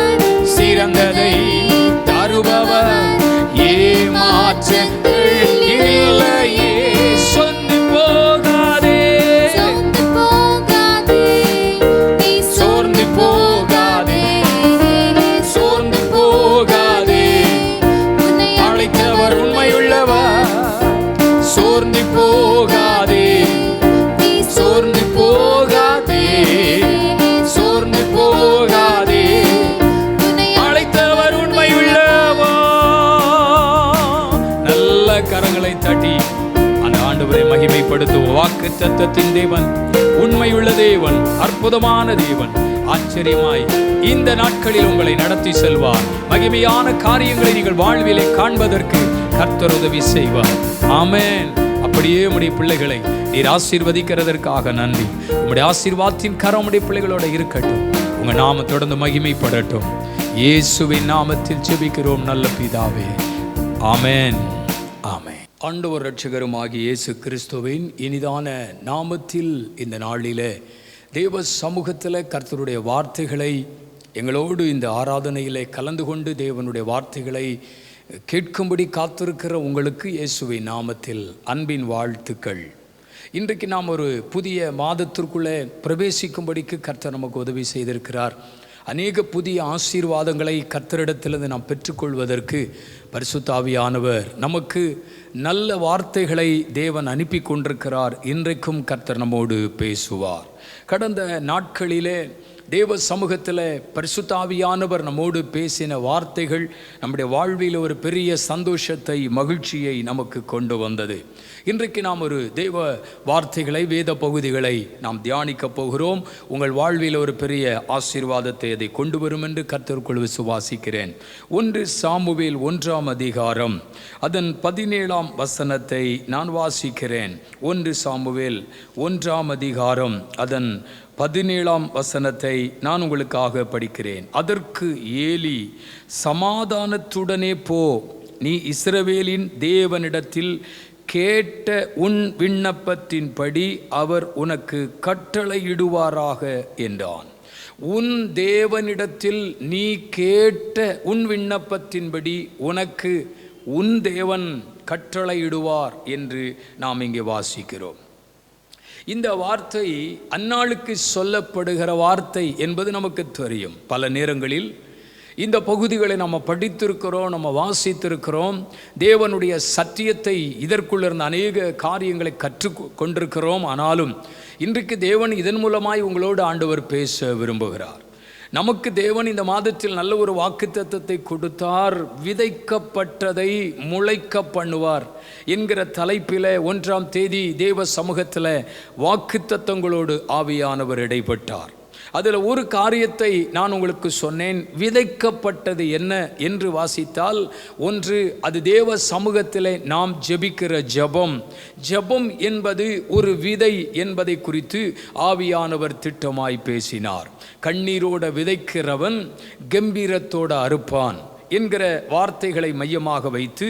சிறந்ததை தருபவர், ஏமாற்றங்கள் இல்லையே. சொந்து போகாதே, சோர்ந்து போகாதே, நீ சோர்ந்து போகாதே, சோர்ந்து போகாதே. உன்னை அழைத்தவர் உண்மையுள்ளவர். சோர்ந்து போகாதே, நீ சோர்ந்து போகாதே, சோர்ந்து போகாதே. உன்னை அழைத்தவர் உண்மையுள்ளவர். நல்ல கரங்களை தட்டி அந்த ஆண்டவரை மகிமைப்படுத்தும். வாக்கு தத்தத்தின் தேவன், உண்மையுள்ள தேவன், அற்புதமான தேவன், ஆச்சரியமாய் இந்த நாட்களில் உங்களை நடத்தி செல்வார். மகிமையான காரியங்களை நீங்கள் வாழ்விலே காண்பதற்கு கர்த்தர் உதவி செய்வார். ஆமென். அப்படியே உம்முடைய பிள்ளைகளை நீர் ஆசீர்வதிக்கிறதற்காக நன்றி. உம்முடைய ஆசீர்வாதத்தின் கரம் உம்முடைய பிள்ளைகளோட இருக்கட்டும். உங்க நாம தொடர்ந்து மகிமைப்படட்டும். இயேசுவின் நாமத்தில் ஜெபிக்கிறோம் நல்ல பிதாவே. ஆமென், ஆமென். ஆண்டவர் இரட்சகருமாகிய இயேசு கிறிஸ்துவின் இனிதான நாமத்தில் இந்த நாளிலே தேவ சமூகத்தில் கர்த்தருடைய வார்த்தைகளை எங்களோடு இந்த ஆராதனையிலே கலந்து கொண்டு தேவனுடைய வார்த்தைகளை கேட்கும்படி காத்திருக்கிற உங்களுக்கு இயேசுவின் நாமத்தில் அன்பின் வாழ்த்துக்கள். இன்றைக்கு நாம் ஒரு புதிய மாதத்திற்குள்ளே பிரவேசிக்கும்படிக்கு கர்த்தர் நமக்கு உதவி செய்திருக்கிறார். அநேக புதிய ஆசீர்வாதங்களை கர்த்தரிடத்திலிருந்து நாம் பெற்றுக்கொள்வதற்கு பரிசுத்த ஆவியானவர் நமக்கு நல்ல வார்த்தைகளை தேவன் அனுப்பி கொண்டிருக்கிறார். இன்றைக்கும் கர்த்தர் நம்மோடு பேசுவார். கடந்த நாட்களிலே தேவ சமூகத்தில் பரிசுத்த ஆவியானவர் நம்மோடு பேசின வார்த்தைகள் நம்முடைய வாழ்வில் ஒரு பெரிய சந்தோஷத்தை, மகிழ்ச்சியை நமக்கு கொண்டு வந்தது. இன்றைக்கு நாம் ஒரு தேவ வார்த்தைகளை, வேத பகுதிகளை நாம் தியானிக்க போகிறோம். உங்கள் வாழ்வில் ஒரு பெரிய ஆசீர்வாதத்தை அதை கொண்டு வரும் என்று கர்த்தருக்குள் விசுவாசிக்கிறேன். 1 சாமுவேல் 1ஆம் அதிகாரம் அதன் 17ஆம் வசனத்தை நான் வாசிக்கிறேன். 1 சாமுவேல் 1ஆம் அதிகாரம் அதன் 17ஆம் வசனத்தை நான் உங்களுக்காக படிக்கிறேன். அதற்கு ஏலி, சமாதானத்துடனே போ, நீ இஸ்ரவேலின் தேவனிடத்தில் கேட்ட உன் விண்ணப்பத்தின்படி அவர் உனக்கு கட்டளையிடுவாராக என்றான். உன் தேவனிடத்தில் நீ கேட்ட உன் விண்ணப்பத்தின்படி உனக்கு உன் தேவன் கட்டளையிடுவார் என்று நாம் இங்கே வாசிக்கிறோம். இந்த வார்த்தை அந்நாளுக்கு சொல்லப்படுகிற வார்த்தை என்பது நமக்கு தெரியும். பல நேரங்களில் இந்த பகுதிகளை நம்ம படித்திருக்கிறோம், நம்ம வாசித்திருக்கிறோம். தேவனுடைய சத்தியத்தை இதற்குள்ள இருந்த அநேக காரியங்களை கற்றுக்கொண்டிருக்கிறோம். ஆனாலும் இன்றைக்கு தேவன் இதன் மூலமாய் உங்களோடு ஆண்டவர் பேச விரும்புகிறார். நமக்கு தேவன் இந்த மாதத்தில் நல்ல ஒரு வாக்குத்தத்தத்தை கொடுத்தார். விதைக்கப்பட்டதை முளைக்க பண்ணுவார் என்கிற தலைப்பில் 1ஆம் தேதி தேவ சமூகத்தில் வாக்குத்தத்தங்களோடு ஆவியானவர் இடைப்பட்டார். அதில் ஒரு காரியத்தை நான் உங்களுக்கு சொன்னேன். விதைக்கப்பட்டது என்ன என்று வாசித்தால், ஒன்று, அது தேவ சமூகத்திலே நாம் ஜெபிக்கிற ஜெபம். ஜெபம் என்பது ஒரு விதை என்பதை குறித்து ஆவியானவர் திட்டமாய் பேசினார். கண்ணீரோட விதைக்கிறவன் கம்பீரத்தோட அறுப்பான் என்கிற வார்த்தைகளை மையமாக வைத்து,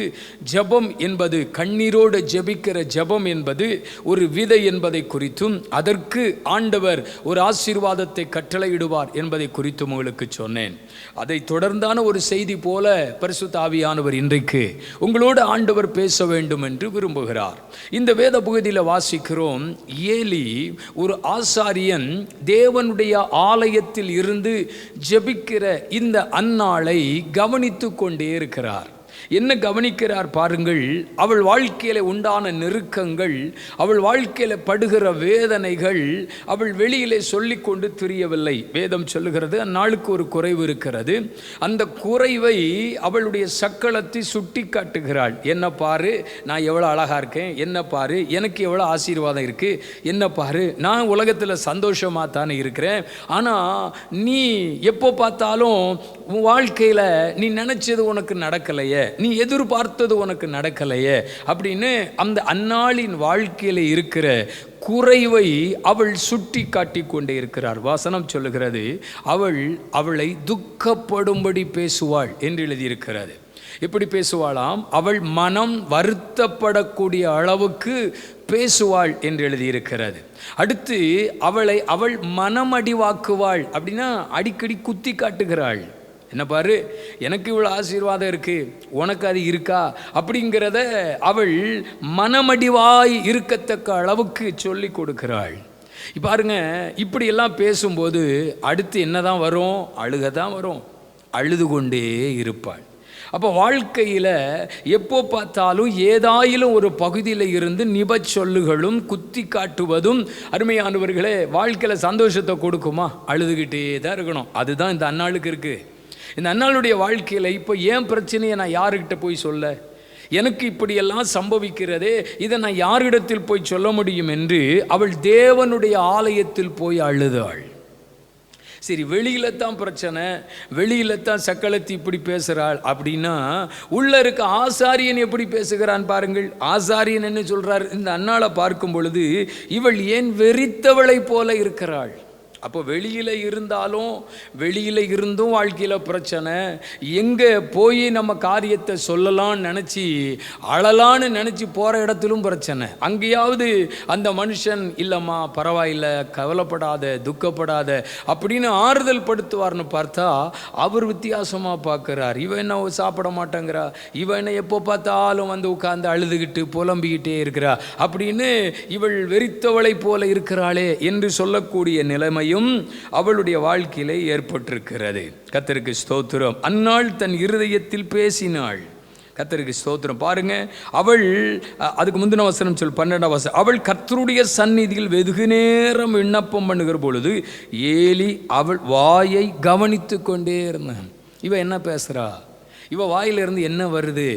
ஜெபம் என்பது கண்ணீரோடு ஜெபிக்கிற ஜெபம் என்பது ஒரு விதை என்பதை குறித்தும், அதற்கு ஆண்டவர் ஒரு ஆசீர்வாதத்தை கட்டளையிடுவார் என்பதை குறித்தும் உங்களுக்கு சொன்னேன். அதை தொடர்ந்தான ஒரு செய்தி போல பரிசுத்த ஆவியானவர் இன்றைக்கு உங்களோடு ஆண்டவர் பேச வேண்டும் என்று விரும்புகிறார். இந்த வேத பகுதியில் வாசிக்கிறோம், ஏலி ஒரு ஆசாரியன் தேவனுடைய ஆலயத்தில் இருந்து ஜெபிக்கிற இந்த அன்னாளை கவனித்து கொண்டே இருக்கிறார். என்ன கவனிக்கிறார் பாருங்கள். அவள் வாழ்க்கையில் உண்டான நெருக்கங்கள், அவள் வாழ்க்கையில் படுகிற வேதனைகள் அவள் வெளியிலே சொல்லிக்கொண்டு தெரியவில்லை. வேதம் சொல்லுகிறது, அந்நாளுக்கு ஒரு குறைவு இருக்கிறது. அந்த குறைவை அவளுடைய சக்களத்தை சுட்டி காட்டுகிறாள். என்ன பாரு, நான் எவ்வளோ அழகாக இருக்கேன், என்ன பாரு, எனக்கு எவ்வளோ ஆசீர்வாதம் இருக்குது, என்ன பாரு, நான் உலகத்தில் சந்தோஷமாக தானே இருக்கிறேன். ஆனால் நீ எப்போ பார்த்தாலும் உன் வாழ்க்கையில் நீ நினச்சது உனக்கு நடக்கலையே, நீ எதிர்பார்த்தது உனக்கு நடக்கலையே அப்படின்னு அந்த அன்னாளின் வாழ்க்கையில் இருக்கிற குறைவை அவள் சுட்டி காட்டி கொண்டே இருக்கிறார். வசனம் சொல்லுகிறது, அவளை துக்கப்படும்படி பேசுவாள் என்று எழுதியிருக்கிறது. எப்படி பேசுவாளாம்? அவள் மனம் வருத்தப்படக்கூடிய அளவுக்கு பேசுவாள் என்று எழுதியிருக்கிறது. அடுத்து அவள் மனமடிவாக்குவாள் அப்படின்னா அடிக்கடி குத்தி காட்டுகிறாள். என்ன பாரு, எனக்கு இவ்வளோ ஆசீர்வாதம் இருக்குது, உனக்கு அது இருக்கா அப்படிங்கிறத அவள் மனமடிவாய் இருக்கத்தக்க அளவுக்கு சொல்லி கொடுக்கிறாள். பாருங்க, இப்படியெல்லாம் பேசும்போது அடுத்து என்ன தான் வரும்? அழுக தான் வரும். அழுது கொண்டே இருப்பாள். அப்போ வாழ்க்கையில் எப்போ பார்த்தாலும் ஏதாயிலும் ஒரு பகுதியில் இருந்து நிபச்சொல்லுகளும் குத்தி காட்டுவதும், அருமையானவர்களே, வாழ்க்கையில் சந்தோஷத்தை கொடுக்குமா? அழுதுகிட்டே தான் இருக்கணும். அதுதான் இந்த அன்னாளுக்கு இருக்குது. இந்த அன்னாளுடைய வாழ்க்கையில் இப்போ ஏன் பிரச்சனையை நான் யாருக்கிட்ட போய் சொல்ல? எனக்கு இப்படியெல்லாம் சம்பவிக்கிறதே, இதை நான் யாரிடத்தில் போய் சொல்ல முடியும் என்று அவள் தேவனுடைய ஆலயத்தில் போய் அழுதாள். சரி, வெளியில தான் பிரச்சனை, வெளியில தான் சக்களத்தி இப்படி பேசுகிறாள் அப்படின்னா, உள்ள இருக்க ஆசாரியன் எப்படி பேசுகிறான் பாருங்கள். ஆசாரியன் என்ன சொல்றார்? இந்த அன்னாளை பார்க்கும் பொழுது இவள் ஏன் வெறித்தவளை போல இருக்கிறாள். அப்போ வெளியில் இருந்தாலும், வெளியில் இருந்தும் வாழ்க்கையில் பிரச்சனை. எங்கே போய் நம்ம காரியத்தை சொல்லலான்னு நினச்சி அழலான்னு நினச்சி போகிற இடத்திலும் பிரச்சனை. அங்கேயாவது அந்த மனுஷன் இல்லைம்மா பரவாயில்லை, கவலைப்படாத, துக்கப்படாத அப்படின்னு ஆறுதல் படுத்துவார்னு பார்த்தா அவர் வித்தியாசமாக பார்க்குறார். இவன் என்ன சாப்பிட மாட்டேங்கிறா, இவன் என்ன எப்போ பார்த்தாலும் வந்து உட்கார்ந்து அழுதுகிட்டு புலம்பிக்கிட்டே இருக்கிறா அப்படின்னு இவள் வெறித்தவளை போல இருக்கிறாளே என்று சொல்லக்கூடிய நிலைமை அவளுடைய வாழ்க்கையிலே ஏற்பட்டிருக்கிறது. கர்த்தருக்கு ஸ்தோத்திரம். அன்னாள் தன் இருதயத்தில் பேசினாள். கர்த்தருக்கு ஸ்தோத்திரம். பாருங்க, அவள் அதுக்கு முந்தின வசனம் 12ஆம் வசனம், அவள் கர்த்தருடைய சந்நிதியில் வெகு நேரம் விண்ணப்பம் பண்ணுகிற பொழுது ஏலி அவள் வாயை கவனித்து கொண்டே இருந்தான். இவ என்ன பேசுறா, இவ வாயிலிருந்து என்ன வருது,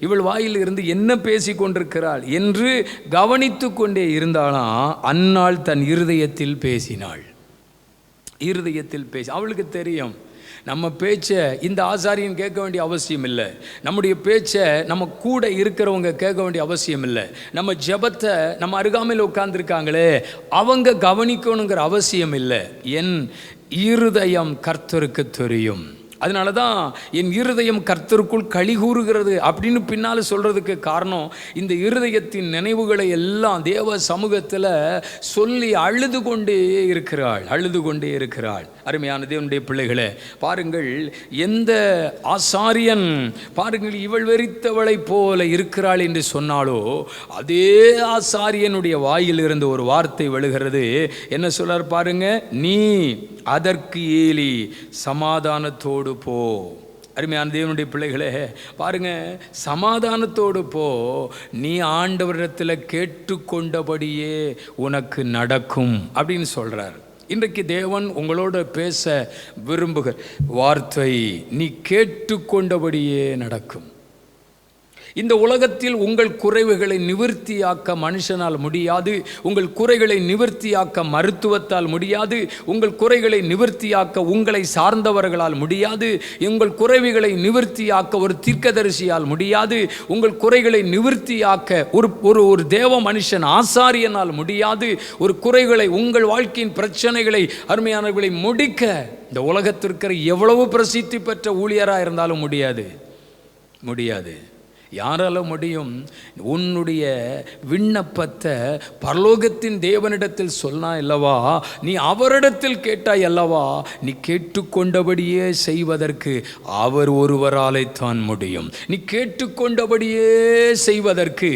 இவள் வாயிலிருந்து என்ன பேசி கொண்டிருக்கிறாள் என்று கவனித்து கொண்டே இருந்தாலாம். அன்னாள் தன் இருதயத்தில் பேசினாள். இருதயத்தில் பேசி, அவளுக்கு தெரியும் நம்ம பேச்சை இந்த ஆசாரியன் கேட்க வேண்டிய அவசியம் இல்லை, நம்முடைய பேச்சை நம்ம கூட இருக்கிறவங்க கேட்க வேண்டிய அவசியம் இல்லை, நம்ம ஜெபத்தை நம்ம அருகாமையில் உட்கார்ந்துருக்காங்களே அவங்க கவனிக்கணுங்கிற அவசியம் இல்லை. என் இருதயம் கர்த்தருக்கு தெரியும். அதனால தான் என் இருதயம் கர்த்தருக்குள் களி கூறுகிறது அப்படின்னு பின்னால் சொல்கிறதுக்கு காரணம், இந்த இருதயத்தின் நினைவுகளை எல்லாம் தேவ சமூகத்தில் சொல்லி அழுது கொண்டே இருக்கிறாள். அருமையான தேவனுடைய பிள்ளைகளே, பாருங்கள், எந்த ஆசாரியன் பாருங்கள் இவள் வெறித்தவளை போல இருக்கிறாள் என்று சொன்னாலோ, அதே ஆசாரியனுடைய வாயில் இருந்து ஒரு வார்த்தை விழுகிறது. என்ன சொல்றார் பாருங்க, நீ அதற்கு ஏலி சமாதானத்தோடு போ. அருமையான தேவனுடைய பிள்ளைகளே, பாருங்க, சமாதானத்தோடு போ, நீ ஆண்டவரிடத்தில் கேட்டுக்கொண்டபடியே உனக்கு நடக்கும் அப்படின்னு சொல்றார். இன்றைக்கு தேவன் உங்களோட பேச விரும்புகிற வார்த்தை, நீ கேட்டுக்கொண்டபடியே நடக்கும். இந்த உலகத்தில் உங்கள் குறைவுகளை நிவர்த்தியாக்க மனுஷனால் முடியாது. உங்கள் குறைகளை நிவர்த்தியாக்க மருத்துவத்தால் முடியாது. உங்கள் குறைகளை நிவர்த்தியாக்க உங்களை சார்ந்தவர்களால் முடியாது. உங்கள் குறைவுகளை நிவர்த்தியாக்க ஒரு தீர்க்கதரிசியால் முடியாது. உங்கள் குறைகளை நிவர்த்தியாக்க ஒரு தேவ மனுஷன் ஆசாரியனால் முடியாது. ஒரு குறைகளை, உங்கள் வாழ்க்கையின் பிரச்சனைகளை, அருமையானவர்களை முடிக்க இந்த உலகத்திற்கிற எவ்வளவு பிரசித்தி பெற்ற ஊழியராக இருந்தாலும் முடியாது. யாரால முடியும்? உன்னுடைய விண்ணப்பத்தை பரலோகத்தின் தேவனிடத்தில் சொன்னா அல்லவா, நீ அவரிடத்தில் கேட்டாய் அல்லவா, நீ கேட்டுக்கொண்டபடியே செய்வதற்கு அவர் ஒருவராலே தான் முடியும். நீ கேட்டுக்கொண்டபடியே செய்வதற்கு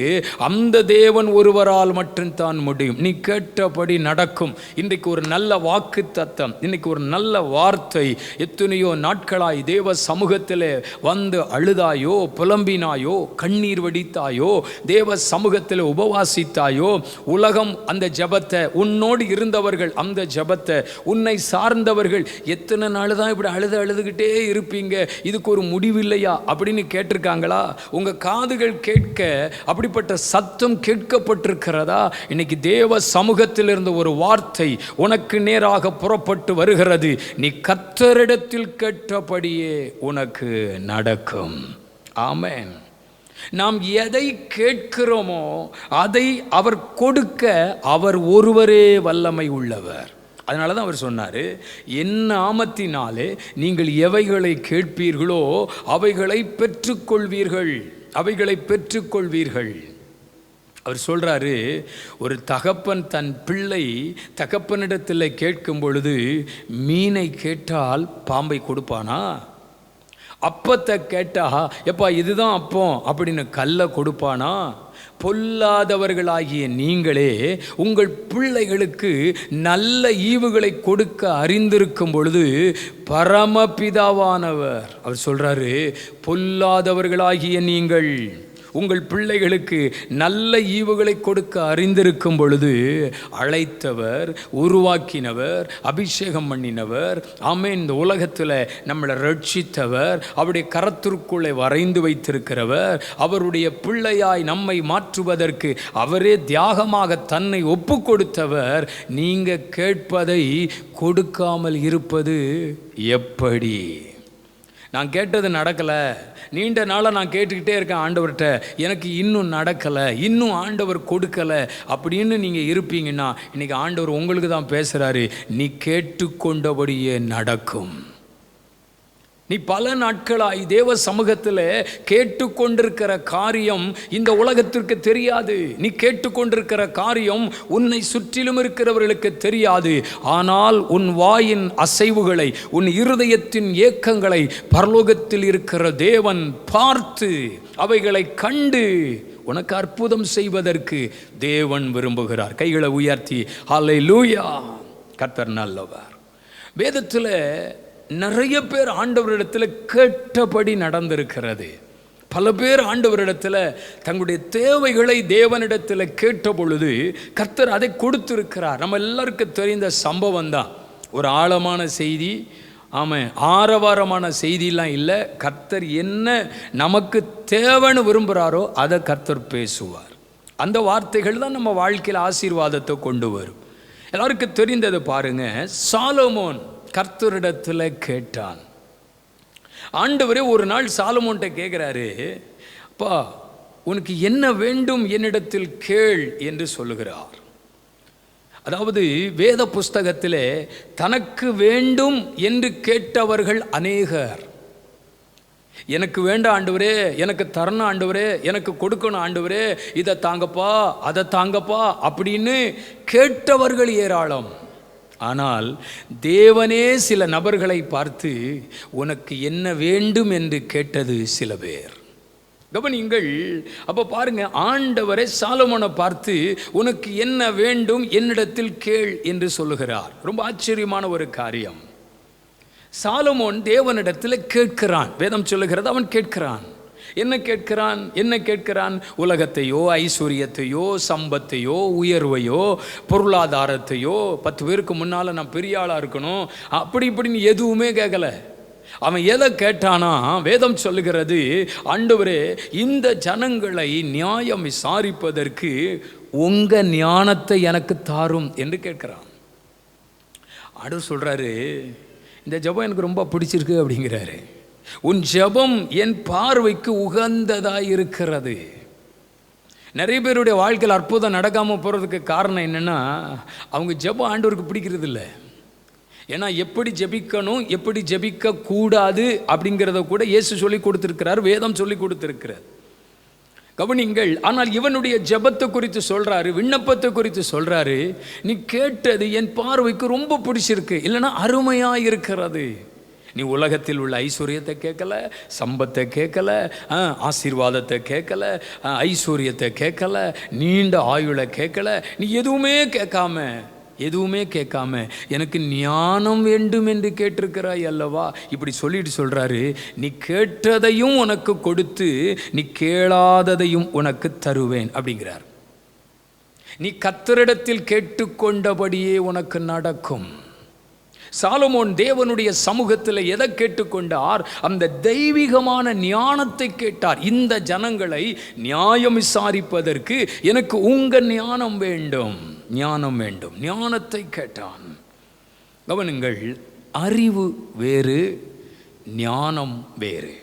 அந்த தேவன் ஒருவரால் மட்டும்தான் முடியும். நீ கேட்டபடி நடக்கும். இன்றைக்கு ஒரு நல்ல வாக்கு தத்தம், இன்னைக்கு ஒரு நல்ல வார்த்தை. எத்தனையோ நாட்களாய் தேவ சமூகத்திலே வந்து அழுதாயோ, புலம்பினாயோ, கண்ணீர் வடித்தாயோ, தேவ சமூகத்தில் உபவாசித்தாயோ, உலகம் அந்த ஜபத்தை, உன்னோடு இருந்தவர்கள் அந்த ஜபத்தை, உன்னை சார்ந்தவர்கள் எத்தனை நாள் தான் இப்படி அழுதுகிட்டே இருப்பீங்க, இதுக்கு ஒரு முடிவில்லையா அப்படின்னு கேட்டிருக்காங்களா? உங்க காதுகள் கேட்க அப்படிப்பட்ட சத்தம் கேட்கப்பட்டிருக்கிறதா? இன்னைக்கு தேவ சமூகத்தில் இருந்த ஒரு வார்த்தை உனக்கு நேராக புறப்பட்டு வருகிறது. நீ கர்த்தரிடத்தில் கேட்டபடியே உனக்கு நடக்கும். ஆமென். நாம் எதை கேட்கிறோமோ அதை அவர் கொடுக்க அவர் ஒருவரே வல்லமை உள்ளவர். அதனால தான் அவர் சொன்னார், என் நாமத்தினாலே நீங்கள் எவைகளை கேட்பீர்களோ அவைகளை பெற்றுக்கொள்வீர்கள். அவர் சொல்றாரு, ஒரு தகப்பன் தன் பிள்ளை தகப்பனிடத்தில் கேட்கும் பொழுது மீனை கேட்டால் பாம்பை கொடுப்பானா? அப்பத்தை கேட்டா எப்பா இதுதான் அப்பம் அப்படின்னு கல்லை கொடுப்பானா? பொல்லாதவர்களாகிய நீங்களே உங்கள் பிள்ளைகளுக்கு நல்ல ஈவுகளை கொடுக்க அறிந்திருக்கும் பொழுது பரமபிதாவானவர் அவர் சொல்றாரு, பொல்லாதவர்களாகிய நீங்கள் உங்கள் பிள்ளைகளுக்கு நல்ல ஈவுகளை கொடுக்க அறிந்திருக்கும் பொழுது அழைத்தவர், உருவாக்கினவர், அபிஷேகம் பண்ணினவர், ஆமென், இந்த உலகத்தில் நம்மளை ரட்சித்தவர், அவருடைய கரத்திற்குள்ளே வரைந்து வைத்திருக்கிறவர், அவருடைய பிள்ளையாய் நம்மை மாற்றுவதற்கு அவரே தியாகமாக தன்னை ஒப்பு கொடுத்தவர். நீங்க கேட்பதை கொடுக்காமல் இருப்பது எப்படி? நான் கேட்டது நடக்கலை, நீண்ட நாளாக நான் கேட்டுக்கிட்டே இருக்கேன் ஆண்டவர்கிட்ட, எனக்கு இன்னும் நடக்கலை, இன்னும் ஆண்டவர் கொடுக்கலை அப்படின்னு நீங்கள் இருப்பீங்கன்னா இன்றைக்கி ஆண்டவர் உங்களுக்கு தான் பேசுகிறாரு. நீ கேட்டுக்கொண்டபடியே நடக்கும். நீ பல நாட்களாய் தேவ சமூகத்தில் கேட்டுக்கொண்டிருக்கிற காரியம் இந்த உலகத்திற்கு தெரியாது. நீ கேட்டுக்கொண்டிருக்கிற காரியம் உன்னை சுற்றிலும் இருக்கிறவர்களுக்கு தெரியாது. ஆனால் உன் வாயின் அசைவுகளை, உன் இருதயத்தின் ஏக்கங்களை பரலோகத்தில் இருக்கிற தேவன் பார்த்து அவைகளை கண்டு உனக்கு அற்புதம் செய்வதற்கு தேவன் விரும்புகிறார். கைகளை உயர்த்தி ஹல்லேலூயா, கர்த்தர் நல்லவர். வேதத்தில் நிறைய பேர் ஆண்டவரிடத்தில் கேட்டபடி நடந்திருக்கிறது. பல பேர் ஆண்டவரிடத்தில் தங்களுடைய தேவைகளை தேவனிடத்தில் கேட்ட பொழுது கர்த்தர் அதை கொடுத்திருக்கிறார். நம்ம எல்லாருக்கும் தெரிந்த சம்பவம் தான். ஒரு ஆழமான செய்தி, ஆமாம், ஆரவாரமான செய்தியெல்லாம் இல்லை. கர்த்தர் என்ன நமக்கு தேவைன்னு விரும்புகிறாரோ அதை கர்த்தர் பேசுவார். அந்த வார்த்தைகள் தான் நம்ம வாழ்க்கையில் ஆசீர்வாதத்தை கொண்டு வரும். எல்லாருக்கும் தெரிந்தது பாருங்க, சாலமோன் கர்த்தரிடத்தில் கேட்டான். ஆண்டவரே ஒரு நாள் சாலமோன்கிட்ட கேட்குறாரு, அப்பா உனக்கு என்ன வேண்டும் என்னிடத்தில் கேள் என்று சொல்லுகிறார். அதாவது வேத புஸ்தகத்திலே தனக்கு வேண்டும் என்று கேட்டவர்கள் அநேகர். எனக்கு வேண்டாம் ஆண்டவரே, எனக்கு தரணும் ஆண்டவரே, எனக்கு கொடுக்கணும் ஆண்டவரே, இதை தாங்கப்பா அதை தாங்கப்பா அப்படின்னு கேட்டவர்கள் ஏராளம். ஆனால் தேவனே சில நபர்களை பார்த்து உனக்கு என்ன வேண்டும் என்று கேட்டது சில பேர். கவனிங்கள். அப்போ பாருங்க, ஆண்டவரை சாலமோனை பார்த்து உனக்கு என்ன வேண்டும் என்னிடத்தில் கேள் என்று சொல்லுகிறார். ரொம்ப ஆச்சரியமான ஒரு காரியம். சாலமோன் தேவனிடத்தில் கேட்கிறான். வேதம் சொல்லுகிறது அவன் கேட்கிறான். என்ன கேட்கிறான்? என்ன கேட்கிறான்? உலகத்தையோ, ஐஸ்வர்யத்தையோ, சம்பத்தையோ, உயர்வையோ, பொருளாதாரத்தையோ, 10 பேருக்கு முன்னால் நான் பெரிய ஆளாக இருக்கணும் அப்படி இப்படின்னு எதுவுமே கேட்கல. அவன் எதை கேட்டானா? வேதம் சொல்லுகிறது, ஆண்டவரே இந்த ஜனங்களை நியாயம் விசாரிப்பதற்கு உங்க ஞானத்தை எனக்கு தாரும் என்று கேட்கிறான். ஆண்டவர் சொல்றாரு, இந்த ஜெபம் எனக்கு ரொம்ப பிடிச்சிருக்கு அப்படிங்கிறாரு. உன் ஜெபம் என் பார்வைக்கு உகந்ததாக இருக்கிறது. நிறைய பேருடைய வாழ்க்கையில் அற்புதம் நடக்காமல் போகிறதுக்கு காரணம் என்னென்னா, அவங்க ஜெபம் ஆண்டவருக்கு பிடிக்கிறது இல்லை. ஏன்னா எப்படி ஜெபிக்கணும், எப்படி ஜெபிக்க கூடாது அப்படிங்கிறத கூட இயேசு சொல்லி கொடுத்துருக்கிறார், வேதம் சொல்லி கொடுத்துருக்கிறார். கவனிங்கள். ஆனால் இவனுடைய ஜெபத்தை குறித்து சொல்றாரு, விண்ணப்பத்தை குறித்து சொல்றாரு, நீ கேட்டது என் பார்வைக்கு ரொம்ப பிடிச்சிருக்கு, இல்லைன்னா அருமையா இருக்கிறது. நீ உலகத்தில் உள்ள ஐஸ்வர்யத்தை கேட்கல, சம்பத்தை கேட்கல, ஆசீர்வாதத்தை கேட்கல, ஐஸ்வர்யத்தை கேட்கல, நீண்ட ஆயுளை கேட்கல, நீ எதுவுமே கேட்காம எனக்கு ஞானம் வேண்டும் என்று கேட்டிருக்கிறாய் அல்லவா? இப்படி சொல்லிட்டு சொல்றாரு, நீ கேட்டதையும் உனக்கு கொடுத்து நீ கேளாததையும் உனக்கு தருவேன் அப்படிங்கிறார். நீ கர்த்தரிடத்தில் கேட்டுக்கொண்டபடியே உனக்கு நடக்கும். சாலமோன் தேவனுடைய சமூகத்தில் எதை கேட்டுக்கொண்டார்? அந்த தெய்வீகமான ஞானத்தை கேட்டார். இந்த ஜனங்களை நியாயம் விசாரிப்பதற்கு எனக்கு உங்க ஞானம் வேண்டும், ஞானம் வேண்டும். ஞானத்தை கேட்டான். கவனிங்கள். அறிவு வேறு, ஞானம் வேறு.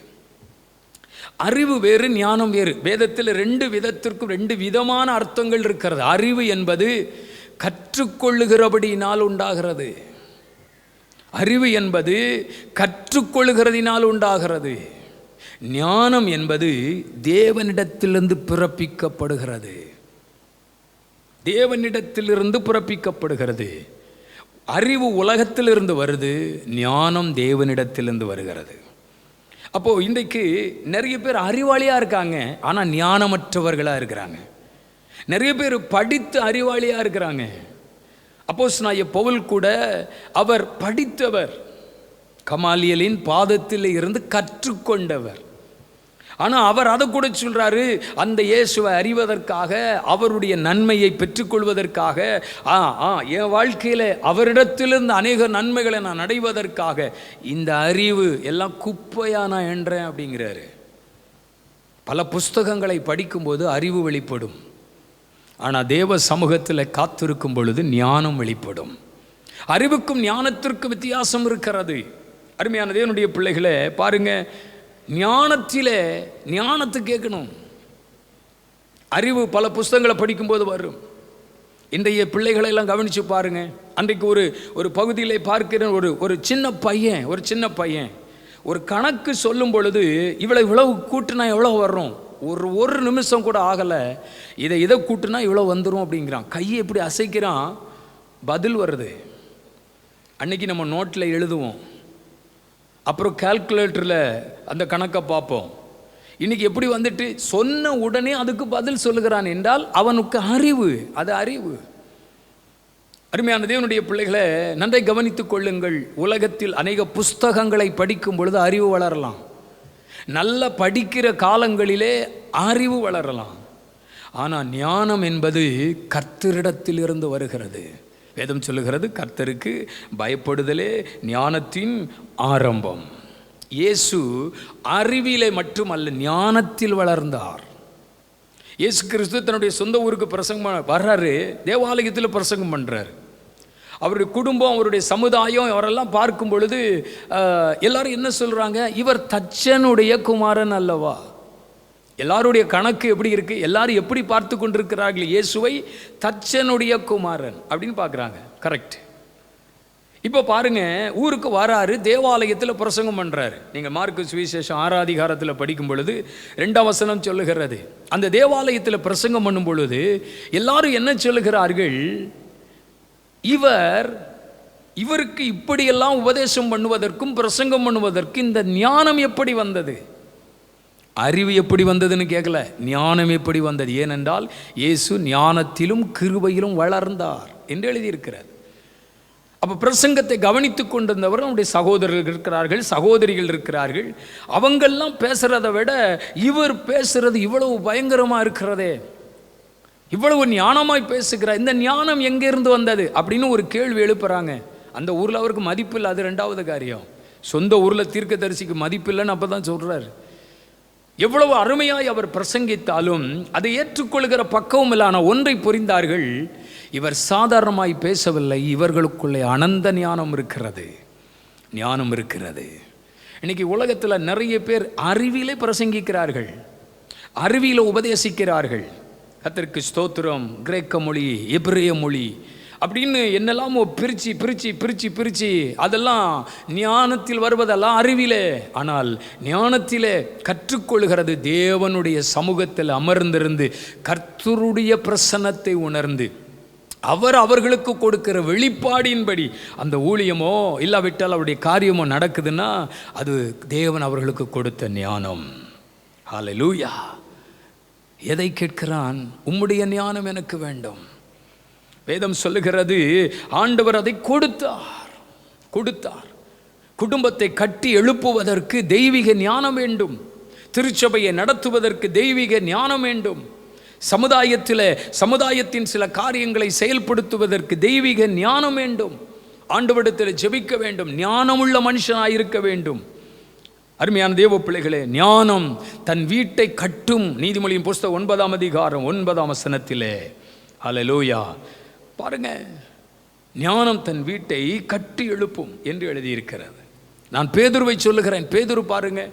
அறிவு வேறு, ஞானம் வேறு. வேதத்தில் 2 விதத்திற்கும் 2 விதமான அர்த்தங்கள் இருக்கிறது. அறிவு என்பது கற்றுக்கொள்ளுகிறபடியினால் உண்டாகிறது. அறிவு என்பது கற்றுக்கொள்கிறதினால் உண்டாகிறது. ஞானம் என்பது தேவனிடத்திலிருந்து பிறப்பிக்கப்படுகிறது. தேவனிடத்திலிருந்து பிறப்பிக்கப்படுகிறது. அறிவு உலகத்திலிருந்து வருது, ஞானம் தேவனிடத்திலிருந்து வருகிறது. அப்போது இன்றைக்கு நிறைய பேர் அறிவாளியாக இருக்காங்க, ஆனால் ஞானமற்றவர்களாக இருக்கிறாங்க. நிறைய பேர் படித்து அறிவாளியாக இருக்கிறாங்க. அப்போஸ்தலனாகிய பவுல் கூட அவர் படித்தவர், கமாலியலின் பாதத்தில் இருந்து கற்றுக்கொண்டவர். ஆனால் அவர் அதை கூட சொல்கிறாரு, அந்த இயேசுவை அறிவதற்காக, அவருடைய நன்மையை பெற்றுக்கொள்வதற்காக, என் வாழ்க்கையில் அவரிடத்திலிருந்து அநேக நன்மைகளை நான் அடைவதற்காக இந்த அறிவு எல்லாம் குப்பையாக நான் என்றேன் அப்படிங்கிறாரு. பல புஸ்தகங்களை படிக்கும்போது அறிவு வெளிப்படும், ஆனால் தேவ சமூகத்தில் காத்திருக்கும் பொழுது ஞானம் வெளிப்படும். அறிவுக்கும் ஞானத்திற்கும் வித்தியாசம் இருக்கிறது. அருமையான தேவனுடைய பிள்ளைகளை பாருங்க, ஞானத்தை கேட்கணும். அறிவு பல புஸ்தகங்களை படிக்கும்போது வரும். இன்றைய பிள்ளைகளை எல்லாம் கவனித்து பாருங்க. அன்றைக்கு ஒரு பகுதியில் பார்க்கிற ஒரு சின்ன பையன் ஒரு கணக்கு சொல்லும் பொழுது இவ்வளவு கூட்டினா எவ்வளோ வர்றோம், ஒரு நிமிஷம் கூட ஆகலை, இதை கூட்டுனா இவ்வளோ வந்துடும் அப்படிங்கிறான். கையை எப்படி அசைக்கிறான், பதில் வருது. அன்னைக்கு நம்ம நோட்டில் எழுதுவோம், அப்புறம் கால்குலேட்டரில் அந்த கணக்கை பார்ப்போம். இன்றைக்கி எப்படி வந்துட்டு சொன்ன உடனே அதுக்கு பதில் சொல்லுகிறான் என்றால் அவனுக்கு அறிவு, அது அறிவு. அருமையான தேவனுடைய பிள்ளைகளை நன்றை கவனித்துக் கொள்ளுங்கள். உலகத்தில் அநேக புஸ்தகங்களை படிக்கும் பொழுது அறிவு வளரலாம். நல்ல படிக்கிற காலங்களிலே அறிவு வளரலாம். ஆனால் ஞானம் என்பது கர்த்தரிடத்திலிருந்து வருகிறது. வேதம் சொல்லுகிறது, கர்த்தருக்கு பயப்படுதலே ஞானத்தின் ஆரம்பம். இயேசு அறிவிலே மட்டுமல்ல, ஞானத்தில் வளர்ந்தார். இயேசு கிறிஸ்து தன்னுடைய சொந்த ஊருக்கு பிரசங்கம் வர்றாரு, தேவாலயத்தில் பிரசங்கம் பண்ணுறார். அவருடைய குடும்பம், அவருடைய சமுதாயம், அவரெல்லாம் பார்க்கும் பொழுது எல்லாரும் என்ன சொல்கிறாங்க, இவர் தச்சனுடைய குமாரன் அல்லவா. எல்லாருடைய கணக்கு எப்படி இருக்குது, எல்லாரும் எப்படி பார்த்து கொண்டிருக்கிறார்கள், இயேசுவை தச்சனுடைய குமாரன் அப்படின்னு பார்க்குறாங்க. கரெக்ட். இப்போ பாருங்க, ஊருக்கு வராரு, தேவாலயத்தில் பிரசங்கம் பண்றாரு. நீங்க மார்க்கு சுவிசேஷம் 6 அதிகாரத்தில் படிக்கும் பொழுது 2ஆம் வசனம் சொல்லுகிறது, அந்த தேவாலயத்தில் பிரசங்கம் பண்ணும் பொழுது எல்லாரும் என்ன சொல்லுகிறார்கள், இவருக்கு இப்படியெல்லாம் உபதேசம் பண்ணுவதற்கும் பிரசங்கம் பண்ணுவதற்கு இந்த ஞானம் எப்படி வந்தது? அறிவு எப்படி வந்ததுன்னு கேட்கல, ஞானம் எப்படி வந்தது? ஏனென்றால் இயேசு ஞானத்திலும் கிருபையிலும் வளர்ந்தார் என்று எழுதியிருக்கிறார். அப்போ பிரசங்கத்தை கவனித்து கொண்டிருந்தவர் நம்முடைய சகோதரர்கள் இருக்கிறார்கள், சகோதரிகள் இருக்கிறார்கள். அவங்கெல்லாம் பேசுகிறத விட இவர் பேசுறது இவ்வளவு பயங்கரமாக இருக்கிறதே, இவ்வளவு ஞானமாய் பேசுகிறார், இந்த ஞானம் எங்கேருந்து வந்தது அப்படின்னு ஒரு கேள்வி எழுப்புறாங்க. அந்த ஊரில் அவருக்கு மதிப்பு இல்லை, அது 2வது காரியம். சொந்த ஊரில் தீர்க்கதரிசிக்கு மதிப்பு இல்லைன்னு அப்போ தான் சொல்கிறார். எவ்வளவு அருமையாய் அவர் பிரசங்கித்தாலும் அதை ஏற்றுக்கொள்கிற பக்குவம் இல்லான ஒன்றை புரிந்தார்கள், இவர் சாதாரணமாய் பேசவில்லை, இவர்களுக்குள்ளே அனந்த ஞானம் இருக்கிறது, ஞானம் இருக்கிறது. இன்னைக்கு உலகத்தில் நிறைய பேர் அறிவிலே பிரசங்கிக்கிறார்கள், அறிவியலை உபதேசிக்கிறார்கள். கர்த்தருக்கு ஸ்தோத்திரம். கிரேக்க மொழி, எபிரேய மொழி அப்படின்னு என்னெல்லாமோ பிரித்து பிரித்து பிரித்து பிரித்து அதெல்லாம் ஞானத்தில் வருவதெல்லாம் அறிவிலே. ஆனால் ஞானத்திலே கற்றுக்கொள்கிறது தேவனுடைய சமூகத்தில் அமர்ந்திருந்து கர்த்தருடைய பிரசன்னத்தை உணர்ந்து அவர்களுக்கு கொடுக்கிற வெளிப்பாடின்படி அந்த ஊழியமோ இல்லாவிட்டால் அவருடைய காரியமோ நடக்குதுன்னா அது தேவன் அவர்களுக்கு கொடுத்த ஞானம். ஹல்லேலூயா. எதை கேட்கிறான்? உம்முடைய ஞானம் எனக்கு வேண்டும். வேதம் சொல்லுகிறது, ஆண்டவர் அதை கொடுத்தார். குடும்பத்தை கட்டி எழுப்புவதற்கு தெய்வீக ஞானம் வேண்டும், திருச்சபையை நடத்துவதற்கு தெய்வீக ஞானம் வேண்டும், சமுதாயத்தின் சில காரியங்களை செயல்படுத்துவதற்கு தெய்வீக ஞானம் வேண்டும், ஆண்டவரிடத்தில் ஜெபிக்க வேண்டும், ஞானமுள்ள மனுஷனாயிருக்க வேண்டும். அருமையான தேவ பிள்ளைகளே, ஞானம் தன் வீட்டை கட்டும். நீதிமொழியின் புஸ்தகம் 9ஆம் அதிகாரம் 9ஆம் வசனத்திலே. ஹல்லேலூயா. பாருங்க, ஞானம் தன் வீட்டை கட்டி எழுப்பும் என்று எழுதியிருக்கிறது. நான் பேதுருவை சொல்லுகிறேன். பேதுரு பாருங்க,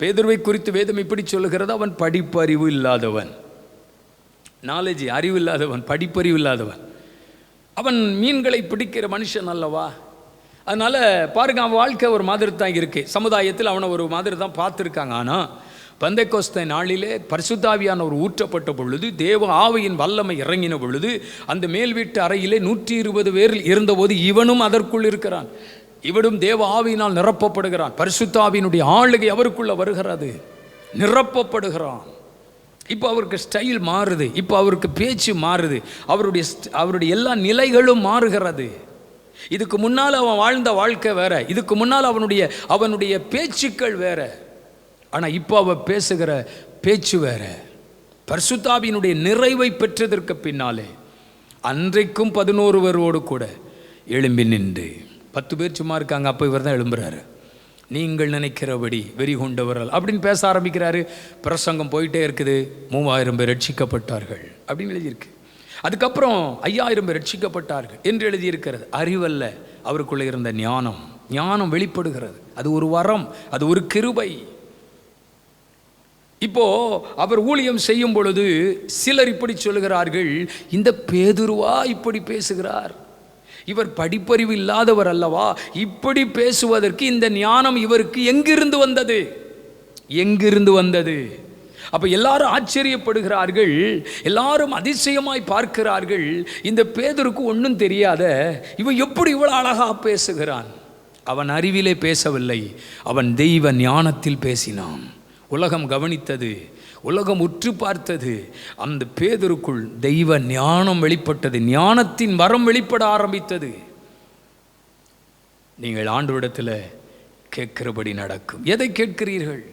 பேதுருவை குறித்து வேதம் இப்படி சொல்லுகிறது, அவன் படிப்பறிவு இல்லாதவன், நாலேஜ் அறிவு இல்லாதவன், படிப்பறிவு இல்லாதவன். அவன் மீன்களை பிடிக்கிற மனுஷன் அல்லவா. அதனால் பாருங்க, அவன் வாழ்க்கை ஒரு மாதிரி தான் இருக்கு. சமுதாயத்தில் அவனை ஒரு மாதிரி தான் பார்த்துருக்காங்க. ஆனால் பெந்தெக்கோஸ்தே நாளிலே பரிசுத்தாவியானவர் ஊற்றப்பட்ட பொழுது, தேவ ஆவியின் வல்லமை இறங்கின பொழுது, அந்த மேல் வீட்டு அறையிலே 120 பேர் இருந்தபோது இவனும் அதற்குள் இருக்கிறான். இவனும் தேவ ஆவியினால் நிரப்பப்படுகிறான். பரிசுத்தாவியினுடைய ஆளுகை அவருக்குள்ள வருகிறது, நிரப்பப்படுகிறான். இப்போ அவருக்கு ஸ்டைல் மாறுது, இப்போ அவருக்கு பேச்சு மாறுது, அவருடைய எல்லா நிலைகளும் மாறுகிறது. இதுக்கு முன்னால் அவன் வாழ்ந்த வாழ்க்கை வேற, இதுக்கு முன்னால் அவனுடைய பேச்சுக்கள் வேற. ஆனால் இப்போ அவன் பேசுகிற பேச்சு வேற. பரிசுத்தாவியினுடைய நிறைவை பெற்றதற்கு பின்னாலே அன்றைக்கும் 11 பேரோடு கூட எழும்பி நின்று, 10 பேர் சும்மா இருக்காங்க, அப்போ இவர் தான் எழும்புறாரு. நீங்கள் நினைக்கிறபடி வெறி கொண்டவர்கள் அப்படின்னு பேச ஆரம்பிக்கிறாரு. பிரசங்கம் போயிட்டே இருக்குது. 3000 பேர் ரட்சிக்கப்பட்டார்கள் அப்படின்னு எழுதியிருக்கு. அதுக்கப்புறம் 5000 பேர் ரட்சிக்கப்பட்டார்கள் என்று எழுதியிருக்கிறது. அறிவல்ல, அவருக்குள்ளே இருந்த ஞானம் வெளிப்படுகிறது. அது ஒரு வரம், அது ஒரு கிருபை. இப்போ அவர் ஊழியம் செய்யும் பொழுது சிலர் இப்படி சொல்லுகிறார்கள், இந்த பேதுருவா இப்படி பேசுகிறார், இவர் படிப்பறிவு இல்லாதவர் அல்லவா, இப்படி பேசுவதற்கு இந்த ஞானம் இவருக்கு எங்கிருந்து வந்தது? அப்ப எல்லாரும் ஆச்சரியப்படுகிறார்கள், எல்லாரும் அதிசயமாய் பார்க்கிறார்கள். இந்த பேதுருக்கு ஒன்றும் தெரியாத இவன் எப்படி இவ்வளவு அழகா பேசுகிறான்? அவன் அறிவிலே பேசவில்லை, அவன் தெய்வ ஞானத்தில் பேசினான். உலகம் கவனித்தது, உலகம் உற்று பார்த்தது. அந்த பேதுருக்குள் தெய்வ ஞானம் வெளிப்பட்டது, ஞானத்தின் வரம் வெளிப்பட ஆரம்பித்தது. நீங்கள் ஆண்டவரிடத்தில் கேட்கிறபடி நடக்கும். எதை கேட்கிறீர்கள்?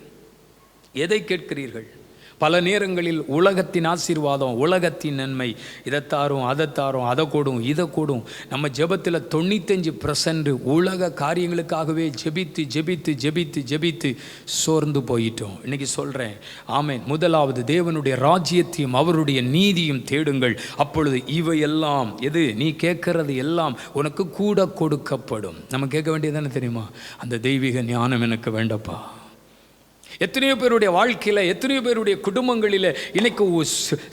பல நேரங்களில் உலகத்தின் ஆசீர்வாதம், உலகத்தின் நன்மை, இதைத்தாரும் அதைத்தாரும், அதை கூடும் இதை கூடும். நம்ம ஜெபத்தில் 95% உலக காரியங்களுக்காகவே ஜெபித்து சோர்ந்து போயிட்டோம். இன்னைக்கு சொல்கிறேன், ஆமென். முதலாவது தேவனுடைய ராஜ்யத்தையும் அவருடைய நீதியும் தேடுங்கள், அப்பொழுது இவையெல்லாம், எது நீ கேட்கறது எல்லாம் உனக்கு கூட கொடுக்கப்படும். நம்ம கேட்க வேண்டியது தானே தெரியுமா? அந்த தெய்வீக ஞானம் எனக்கு வேண்டப்பா, எத்தனையோ பேருடைய வாழ்க்கையில், எத்தனையோ பேருடைய குடும்பங்களில் இன்னைக்கு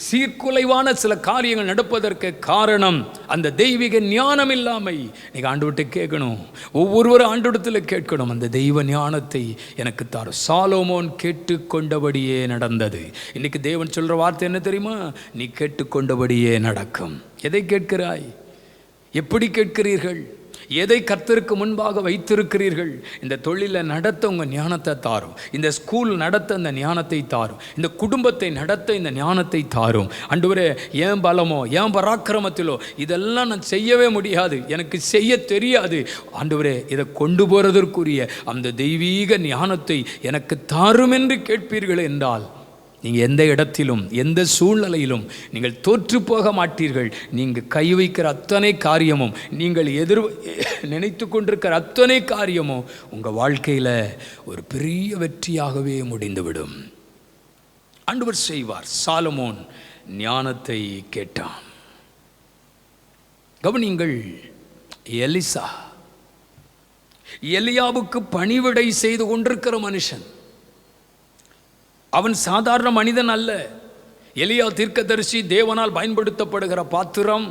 சீர்குலைவான சில காரியங்கள் நடப்பதற்கு காரணம் அந்த தெய்வீக ஞானம் இல்லாமை. நீங்கள் ஆண்டவர்கிட்ட கேட்கணும், ஒவ்வொருவரும் ஆண்டவரிடத்தில் கேட்கணும், அந்த தெய்வ ஞானத்தை எனக்கு தாரும். சாலோமோன் கேட்டுக்கொண்டபடியே நடந்தது. இன்னைக்கு தேவன் சொல்கிற வார்த்தை என்ன தெரியுமா? நீ கேட்டுக்கொண்டபடியே நடக்கும். எதை கேட்கிறாய்? எப்படி கேட்கிறீர்கள்? எதை கர்த்தருக்கு முன்பாக வைத்திருக்கிறீர்கள்? இந்த தொழிலை நடத்த உங்கள் ஞானத்தை தாரும். இந்த ஸ்கூல் நடத்த இந்த ஞானத்தை தாரும். இந்த குடும்பத்தை நடத்த இந்த ஞானத்தை தாரும். ஆண்டவரே, ஏன் பலமோ ஏன் பராக்கிரமத்திலோ இதெல்லாம் நான் செய்யவே முடியாது, எனக்கு செய்ய தெரியாது. ஆண்டவரே, இதை கொண்டு போகிறதற்குரிய அந்த தெய்வீக ஞானத்தை எனக்கு தாரும் என்று கேட்பீர்கள் என்றால் நீங்கள் எந்த இடத்திலும் எந்த சூழ்நிலையிலும் நீங்கள் தோற்று போக மாட்டீர்கள். நீங்கள் கை வைக்கிற அத்தனை காரியமும், நீங்கள் நினைத்து கொண்டிருக்கிற அத்தனை காரியமும் உங்கள் வாழ்க்கையில் ஒரு பெரிய வெற்றியாகவே முடிந்துவிடும். ஆண்டவர் செய்வார். சாலமோன் ஞானத்தை கேட்டான். கவனிங்கள், எலிசா எலியாவுக்கு பணிவிடை செய்து கொண்டிருக்கிற மனுஷன். அவன் சாதாரண மனிதன் அல்ல. எலியா தீர்க்கதரிசி, தேவனால் பயன்படுத்தப்படுகிற பாத்திரம்.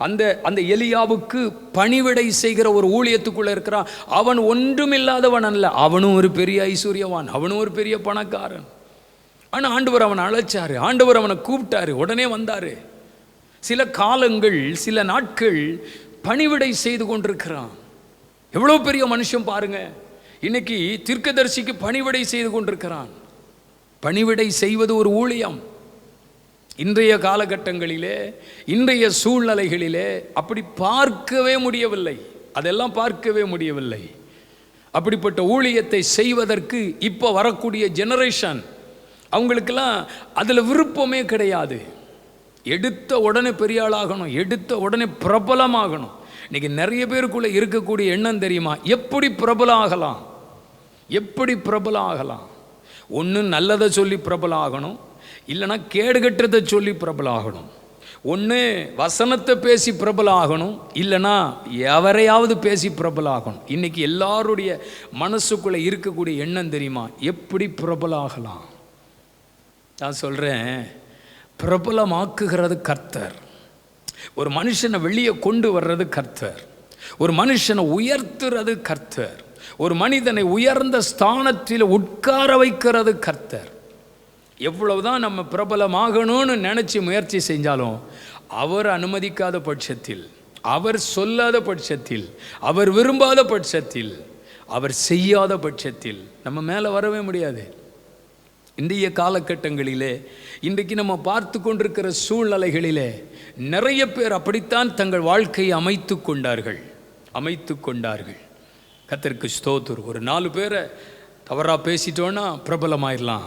அந்த எலியாவுக்கு பணிவிடை செய்கிற ஒரு ஊழியத்துக்குள்ளே இருக்கிறான். அவன் ஒன்றுமில்லாதவன் அல்ல, அவனும் ஒரு பெரிய ஐஸ்வர்யவான், அவனும் ஒரு பெரிய பணக்காரன். ஆனால் ஆண்டவர் அவனை அழைச்சாரு, ஆண்டவர் அவனை கூப்பிட்டாரு, உடனே வந்தார். சில காலங்கள், சில நாட்கள் பணிவிடை செய்து கொண்டிருக்கிறான். எவ்வளோ பெரிய மனுஷன் பாருங்க. இன்னைக்கு தீர்க்கதரிசிக்கு பணிவிடை செய்து கொண்டிருக்கிறான். பணிவிடை செய்வது ஒரு ஊழியம். இன்றைய காலகட்டங்களிலே, இன்றைய சூழ்நிலைகளிலே அப்படி பார்க்கவே முடியவில்லை, அதெல்லாம் பார்க்கவே முடியவில்லை. அப்படிப்பட்ட ஊழியத்தை செய்வதற்கு இப்போ வரக்கூடிய ஜெனரேஷன், அவங்களுக்கெல்லாம் அதில் விருப்பமே கிடையாது. எடுத்த உடனே பெரிய ஆளாகணும், எடுத்த உடனே பிரபலமாகணும். இன்றைக்கி நிறைய பேருக்குள்ளே இருக்கக்கூடிய எண்ணம் தெரியுமா? எப்படி பிரபலம் ஆகலாம், எப்படி பிரபலம் ஆகலாம்? ஒன்று நல்லதை சொல்லி பிரபலம் ஆகணும், இல்லைனா கேடுகட்டுறதை சொல்லி பிரபலம் ஆகணும். ஒன்று வசனத்தை பேசி பிரபலம் ஆகணும், இல்லைனா எவரையாவது பேசி பிரபலம் ஆகணும். இன்றைக்கி எல்லாருடைய மனசுக்குள்ளே இருக்கக்கூடிய எண்ணம் தெரியுமா? எப்படி பிரபலம் ஆகலாம்? நான் சொல்கிறேன், பிரபலமாக்குகிறது கர்த்தர். ஒரு மனுஷனை வெளியே கொண்டு வர்றது கர்த்தர். ஒரு மனுஷனை உயர்த்துறது கர்த்தர். ஒரு மனிதனை உயர்ந்த ஸ்தானத்தில் உட்கார வைக்கிறது கர்த்தர். எவ்வளவுதான் நம்ம பிரபலமாகணும்னு நினச்சி முயற்சி செஞ்சாலும் அவர் அனுமதிக்காத பட்சத்தில், அவர் சொல்லாத பட்சத்தில், அவர் விரும்பாத பட்சத்தில், அவர் செய்யாத பட்சத்தில் நம்ம மேலே வரவே முடியாது. இன்றைய காலகட்டங்களிலே, இன்றைக்கு நம்ம பார்த்து கொண்டிருக்கிற சூழ்நிலைகளிலே நிறைய பேர் அப்படித்தான் தங்கள் வாழ்க்கையை அமைத்து கொண்டார்கள். கர்த்தருக்கு ஸ்தோத்திரம். ஒரு 4 பேரை தவறாக பேசிட்டோன்னா பிரபலமாயிடலாம்,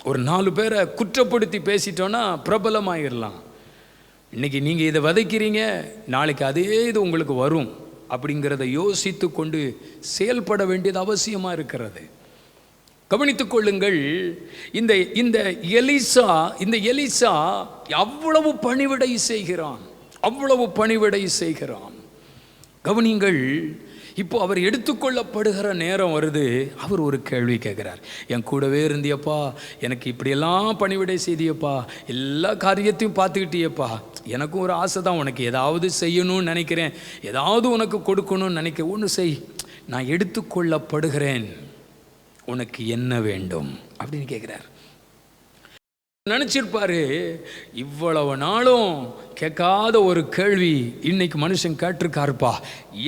ஒரு 4 பேரை குற்றப்படுத்தி பேசிட்டோன்னா பிரபலமாயிடலாம். இன்றைக்கி நீங்கள் இதை விதைக்கிறீங்க, நாளைக்கு அதே இது உங்களுக்கு வரும் அப்படிங்கிறத யோசித்து கொண்டு செயல்பட வேண்டியது அவசியமாக இருக்கிறது. கவனித்துக் கொள்ளுங்கள், இந்த எலிசா அவ்வளவு பணிவிடை செய்கிறான். கவனிங்கள், இப்போ அவர் எடுத்துக்கொள்ளப்படுகிற நேரம் வருது. அவர் ஒரு கேள்வி கேட்குறார். என் கூடவே இருந்தியப்பா, எனக்கு இப்படியெல்லாம் பணிவிடை செய்தியப்பா, எல்லா காரியத்தையும் பார்த்துக்கிட்டியப்பா, எனக்கும் ஒரு ஆசை தான், உனக்கு ஏதாவது செய்யணும்னு நினைக்கிறேன், ஏதாவது உனக்கு கொடுக்கணும்னு நினைக்கிறேன், ஒன்று செய், நான் எடுத்துக்கொள்ளப்படுகிறேன், உனக்கு என்ன வேண்டும் அப்படின்னு கேட்குறார். நினச்சிருப்பாரு, இவ்வளவு நாளும் கேட்காத ஒரு கேள்வி இன்னைக்கு மனுஷன் கேட்டிருக்காருப்பா,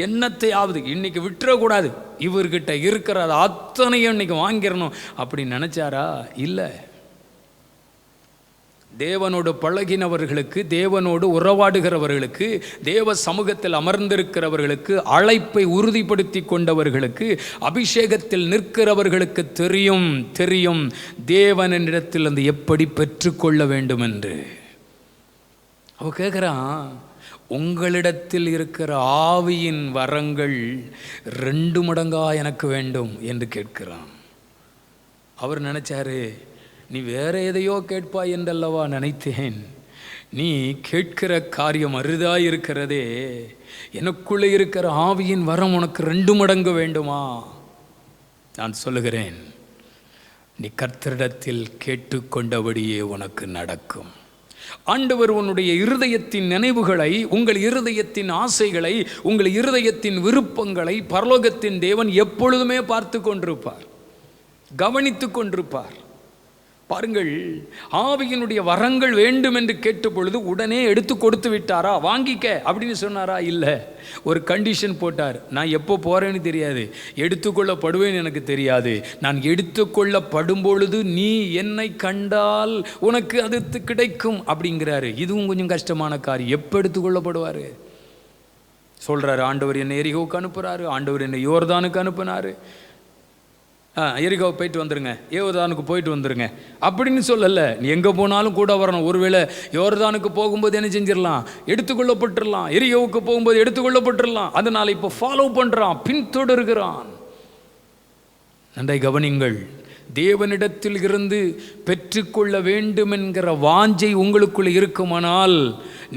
என்னத்தையாவது இன்னைக்கு விட்டுறக்கூடாது, இவர்கிட்ட இருக்கிறத அத்தனையும் இன்னைக்கு வாங்கிடணும் அப்படின்னு நினச்சாரா? இல்லை. தேவனோடு பழகினவர்களுக்கு, தேவனோடு உறவாடுகிறவர்களுக்கு, தேவ சமூகத்தில் அமர்ந்திருக்கிறவர்களுக்கு, அழைப்பை உறுதிப்படுத்தி கொண்டவர்களுக்கு, அபிஷேகத்தில் நிற்கிறவர்களுக்கு தெரியும் தேவனிடத்திலிருந்து எப்படி பெற்றுக்கொள்ள வேண்டும் என்று. அவ கேட்குறான், உங்களிடத்தில் இருக்கிற ஆவியின் வரங்கள் 2 மடங்கா எனக்கு வேண்டும் என்று கேட்கிறான். அவர் நினைச்சாரு, நீ வேற எதையோ கேட்பாய் என்றல்லவா நினைத்தேன், நீ கேட்கிற காரியம் அரிதாய் இருக்கிறதே, எனக்குள்ளே இருக்கிற ஆவியின் வரம் உனக்கு 2 மடங்கு வேண்டுமா? நான் சொல்லுகிறேன், நீ கர்த்தரிடத்தில் கேட்டுக்கொண்டபடியே உனக்கு நடக்கும். ஆண்டவர் உன்னுடைய இருதயத்தின் நினைவுகளை, உங்கள் இருதயத்தின் ஆசைகளை, உங்கள் இருதயத்தின் விருப்பங்களை பரலோகத்தின் தேவன் எப்பொழுதுமே பார்த்து கொண்டிருப்பார், கவனித்து கொண்டிருப்பார். பாருங்கள், ஆவியினுடைய வரங்கள் வேண்டும் என்று கேட்ட பொழுது உடனே எடுத்து கொடுத்து விட்டாரா? வாங்கிக்க அப்படின்னு சொன்னாரா? இல்லை, ஒரு கண்டிஷன் போட்டார். நான் எப்போ போகிறேன்னு தெரியாது, எடுத்துக்கொள்ளப்படுவேன் எனக்கு தெரியாது. நான் எடுத்துக்கொள்ளப்படும் பொழுது நீ என்னை கண்டால் உனக்கு அது கிடைக்கும் அப்படிங்கிறாரு. இதுவும் கொஞ்சம் கஷ்டமான காரியம். எப்போ எடுத்துக்கொள்ளப்படுவார்? சொல்கிறாரு, ஆண்டவர் என்னை எரிகோவுக்கு அனுப்புகிறாரு, ஆண்டவர் என்னை யோர்தானுக்கு அனுப்புனார். எரிகோவை போயிட்டு வந்துருங்க, யோர்தானுக்கு போயிட்டு வந்துருங்க அப்படின்னு சொல்லலை. நீ எங்கே போனாலும் கூட வரணும். ஒருவேளை யோர்தானுக்கு போகும்போது என்ன செஞ்சிடலாம்? எடுத்துக்கொள்ளப்பட்டுடலாம். எரிகோவுக்கு போகும்போது எடுத்துக்கொள்ளப்பட்டுடலாம். அதனால் இப்போ ஃபாலோ பண்ணுறான், பின்தொடர்கிறான். நன்றை கவனிங்கள். தேவனிடத்தில் இருந்து பெற்றுக்கொள்ள வேண்டும் என்கிற வாஞ்சை உங்களுக்குள்ள இருக்குமானால்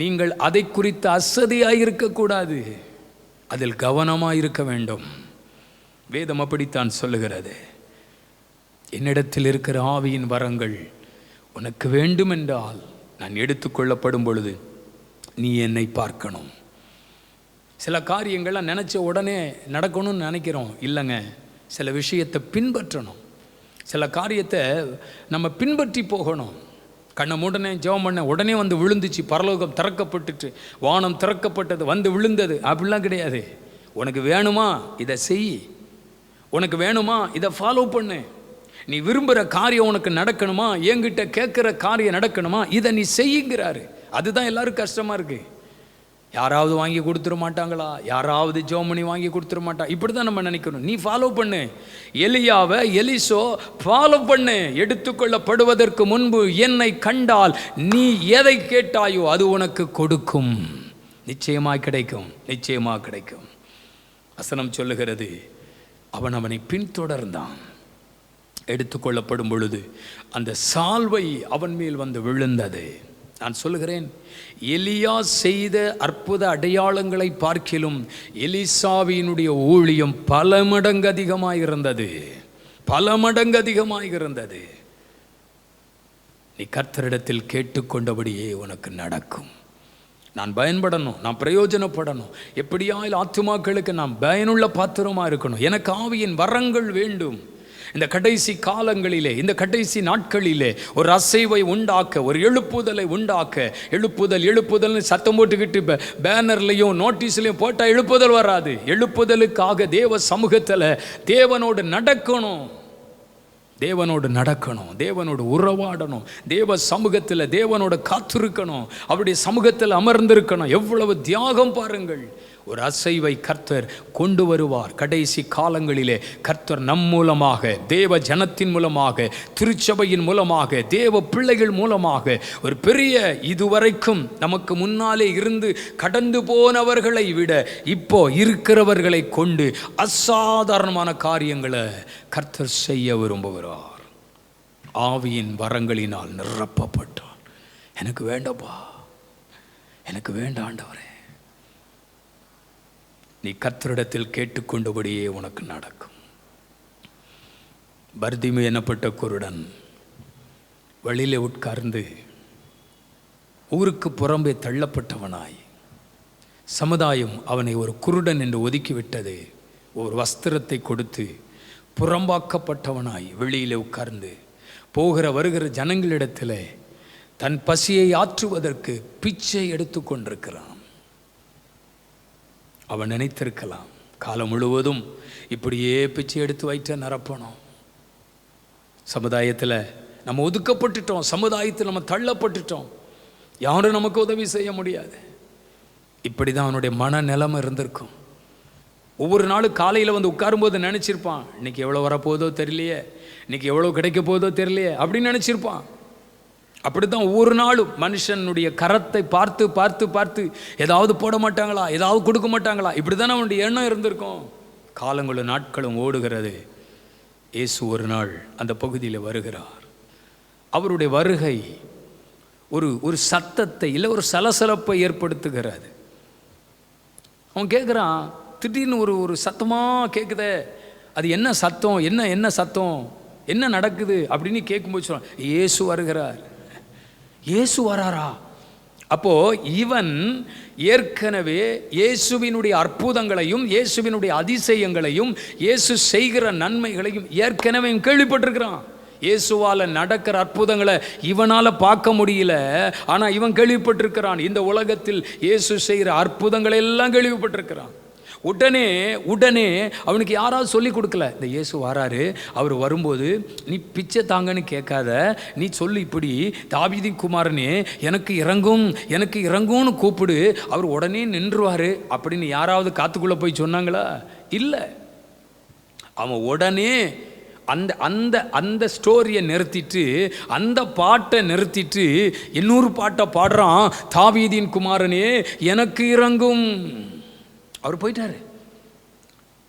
நீங்கள் அதை குறித்து அசதியாக இருக்கக்கூடாது, அதில் கவனமாக இருக்க வேண்டும். வேதம் அப்படித்தான் சொல்லுகிறது. என்னிடத்தில் இருக்கிற ஆவியின் வரங்கள் உனக்கு வேண்டும் என்றால் நான் எடுத்துக்கொள்ளப்படும் பொழுது நீ என்னை பார்க்கணும். சில காரியங்கள்லாம் நினச்ச உடனே நடக்கணும்னு நினைக்கிறோம். இல்லைங்க, சில விஷயத்தை பின்பற்றணும். சில காரியத்தை நம்ம பின்பற்றி போகணும். கண்ணை மூடனே ஜெபம் பண்ண உடனே வந்து விழுந்துச்சு, பரலோகம் திறக்கப்பட்டுட்டு, வானம் திறக்கப்பட்டது, வந்து விழுந்தது அப்படிலாம் கிடையாது. உனக்கு வேணுமா இதை செய், உனக்கு வேணுமா இதை ஃபாலோ பண்ணு, நீ விரும்புகிற காரியம் உனக்கு நடக்கணுமா, என்கிட்ட கேட்குற காரியம் நடக்கணுமா, இதை நீ செய்யுங்கிறாரு. அதுதான் எல்லாருக்கும் கஷ்டமாக இருக்குது. யாராவது வாங்கி கொடுத்துட மாட்டாங்களா, யாராவது ஜோமனி வாங்கி கொடுத்துட மாட்டா, இப்படி தான் நம்ம நினைக்கணும். நீ ஃபாலோ பண்ணு. எலியாவை எலிசோ ஃபாலோ பண்ணு. எடுத்துக்கொள்ளப்படுவதற்கு முன்பு என்னை கண்டால் நீ எதை கேட்டாயோ அது உனக்கு கொடுக்கும். நிச்சயமாக கிடைக்கும், நிச்சயமாக கிடைக்கும். வசனம் சொல்லுகிறது, அவன் அவனை பின்தொடர்ந்தான். எடுத்துக்கொள்ளப்படும் பொழுது அந்த சால்வை அவன் மேல் வந்து விழுந்தது. நான் சொல்லுகிறேன், எலியா செய்த அற்புத அடையாளங்களை பார்க்கிலும் எலிசாவினுடைய ஊழியம் பல மடங்கு அதிகமாக இருந்தது, பல மடங்கு அதிகமாக இருந்தது. நீ கர்த்தரிடத்தில் கேட்டுக்கொண்டபடியே உனக்கு நடக்கும். நான் பயன்படணும், நான் பிரயோஜனப்படணும், எப்படியாயில் ஆத்துமாக்களுக்கு நான் பயனுள்ள பாத்திரமாக இருக்கணும். எனக்கு ஆவியின் வரங்கள் வேண்டும். இந்த கடைசி காலங்களிலே, இந்த கடைசி நாட்களிலே ஒரு அசைவை உண்டாக்க, ஒரு எழுப்புதலை உண்டாக்க, எழுப்புதல்னு சத்தம் போட்டுக்கிட்டு பேனர்லையும் நோட்டீஸ்லையும் போட்டால் எழுப்புதல் வராது. எழுப்புதலுக்காக தேவ சமூகத்தில் தேவனோடு நடக்கணும், தேவனோடு நடக்கணும், தேவனோடு உறவாடணும், தேவ சமூகத்தில் தேவனோட காத்திருக்கணும், அவருடைய சமூகத்தில் அமர்ந்திருக்கணும். எவ்வளவு தியாகம் பாருங்கள். ஒரு அசைவை கர்த்தர் கொண்டு வருவார். கடைசி காலங்களிலே கர்த்தர் நம் மூலமாக, தேவ ஜனத்தின் மூலமாக, திருச்சபையின் மூலமாக, தேவ பிள்ளைகள் மூலமாக ஒரு பெரிய, இதுவரைக்கும் நமக்கு முன்னாலே இருந்து கடந்து போனவர்களை விட இப்போ இருக்கிறவர்களை கொண்டு அசாதாரணமான காரியங்களை கர்த்தர் செய்ய விரும்புகிறார். ஆவியின் வரங்களினால் நிரப்பப்பட்டான். எனக்கு வேண்டப்பா, எனக்கு வேண்டாம் ஆண்டவரே. நீ கர்த்தரிடத்தில் கேட்டுக்கொண்டபடியே உனக்கு நடக்கும். பர்திமு எனப்பட்ட குருடன் வழியிலே உட்கார்ந்து ஊருக்கு புறம்பே தள்ளப்பட்டவனாய், சமுதாயம் அவனை ஒரு குருடன் என்று ஒதுக்கிவிட்டது. ஒரு வஸ்திரத்தை கொடுத்து புறம்பாக்கப்பட்டவனாய் வெளியிலே உட்கார்ந்து போகிற வருகிற ஜனங்களிடத்தில் தன் பசியை ஆற்றுவதற்கு பிச்சை எடுத்து கொண்டிருக்கிறான். அவன் நினைத்திருக்கலாம், காலம் முழுவதும் இப்படியே பிச்சை எடுத்து வயிற்ற நிரப்பணும். சமுதாயத்தில் நம்ம ஒதுக்கப்பட்டுட்டோம், சமுதாயத்தில் நம்ம தள்ளப்பட்டுட்டோம், யாரும் நமக்கு உதவி செய்ய முடியாது. இப்படி தான் அவனுடைய மன நிலைமை இருந்திருக்கும். ஒவ்வொரு நாளும் காலையில் வந்து உட்காரும்போது நினச்சிருப்பான், இன்றைக்கி எவ்வளோ வரப்போதோ தெரியலையே, இன்றைக்கி எவ்வளோ கிடைக்க போதோ தெரியலையே அப்படின்னு நினச்சிருப்பான். அப்படி தான் ஒவ்வொரு நாளும் மனுஷனுடைய கரத்தை பார்த்து பார்த்து பார்த்து ஏதாவது போட மாட்டாங்களா, ஏதாவது கொடுக்க மாட்டாங்களா, இப்படி தானே அவனுடைய எண்ணம் இருந்திருக்கும். காலங்களும் நாட்களும் ஓடுகிறது. இயேசு ஒரு நாள் அந்த பகுதியில் வருகிறார். அவருடைய வருகை ஒரு சத்தத்தை இல்லை, ஒரு சலசலப்பை ஏற்படுத்துகிறது. அவன் கேட்குறான், திடீர்னு ஒரு சத்தமாக கேட்குதே, அது என்ன சத்தம், என்ன சத்தம் என்ன நடக்குது அப்படின்னு கேட்கும்போது சொல்கிறான், இயேசு வருகிறார். இயேசு வராரா? அப்போது இவன் ஏற்கனவே இயேசுவினுடைய அற்புதங்களையும் இயேசுவினுடைய அதிசயங்களையும் இயேசு செய்கிற நன்மைகளையும் ஏற்கனவே கேள்விப்பட்டிருக்கிறான். இயேசுவால் நடக்கிற அற்புதங்களை இவனால் பார்க்க முடியல, ஆனால் இவன் கேள்விப்பட்டிருக்கிறான். இந்த உலகத்தில் இயேசு செய்கிற அற்புதங்களை எல்லாம் கேள்விப்பட்டிருக்கிறான். உடனே அவனுக்கு யாராவது சொல்லி கொடுக்கல, இந்த இயேசு வராரு, அவர் வரும்போது நீ பிச்சை தாங்கன்னு கேட்காத, நீ சொல்லு இப்படி, தாவீதின் குமாரனே எனக்கு இறங்கும்னு கூப்பிடு, அவர் உடனே நின்றுவார் அப்படின்னு யாராவது காத்துக்குள்ளே போய் சொன்னாங்களா? இல்லை. அவன் உடனே அந்த ஸ்டோரியை நிறுத்திட்டு, அந்த பாட்டை நிறுத்திட்டு இன்னொரு பாட்டை பாடுறான், தாவீதின் குமாரனே எனக்கு இறங்கும். அவர் போயிட்டாரு.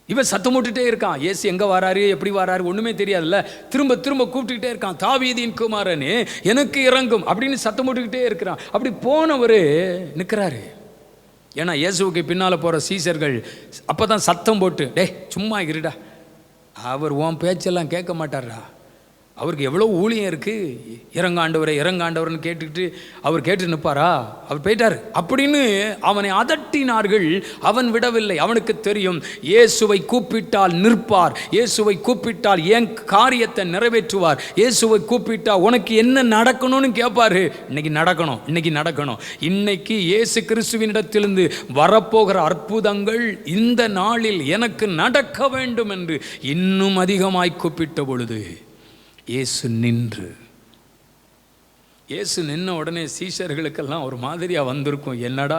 இவன் சத்தம் போட்டுட்டே இருக்கான், இயேசு எங்கே வராரு, எப்படி வராரு ஒன்றுமே தெரியாதுல்ல. திரும்ப கூப்பிட்டுக்கிட்டே இருக்கான், தாவீதின் குமாரனே எனக்கு இறங்கும் அப்படின்னு சத்தம் போட்டுக்கிட்டே இருக்கிறான். அப்படி போனவர் நிற்கிறாரு. ஏன்னா இயேசுவுக்கு பின்னால் போகிற சீசர்கள் அப்போ தான் சத்தம் போட்டு, டே சும்மா இருடா, அவர் உன் பேச்செல்லாம் கேட்க மாட்டார்டா, அவருக்கு எவ்வளோ ஊழியம் இருக்குது, இறங்காண்டவர்னு கேட்டுக்கிட்டு அவர் கேட்டு நிற்பாரா? அவர் போயிட்டார் அப்படின்னு அவனை அதட்டினார்கள். அவன் விடவில்லை. அவனுக்கு தெரியும், இயேசுவை கூப்பிட்டால் நிற்பார், இயேசுவை கூப்பிட்டால் என் காரியத்தை நிறைவேற்றுவார், இயேசுவை கூப்பிட்டால் உனக்கு என்ன நடக்கணும்னு கேட்பாரு. இன்னைக்கு நடக்கணும். இன்னைக்கு இயேசு கிறிஸ்துவினிடத்திலிருந்து வரப்போகிற அற்புதங்கள் இந்த நாளில் எனக்கு நடக்க வேண்டும் என்று இன்னும் அதிகமாய் கூப்பிட்ட பொழுது இயேசு நின்ன உடனே சீஷர்களுக்கெல்லாம் ஒரு மாதிரியாக வந்திருக்கும். என்னடா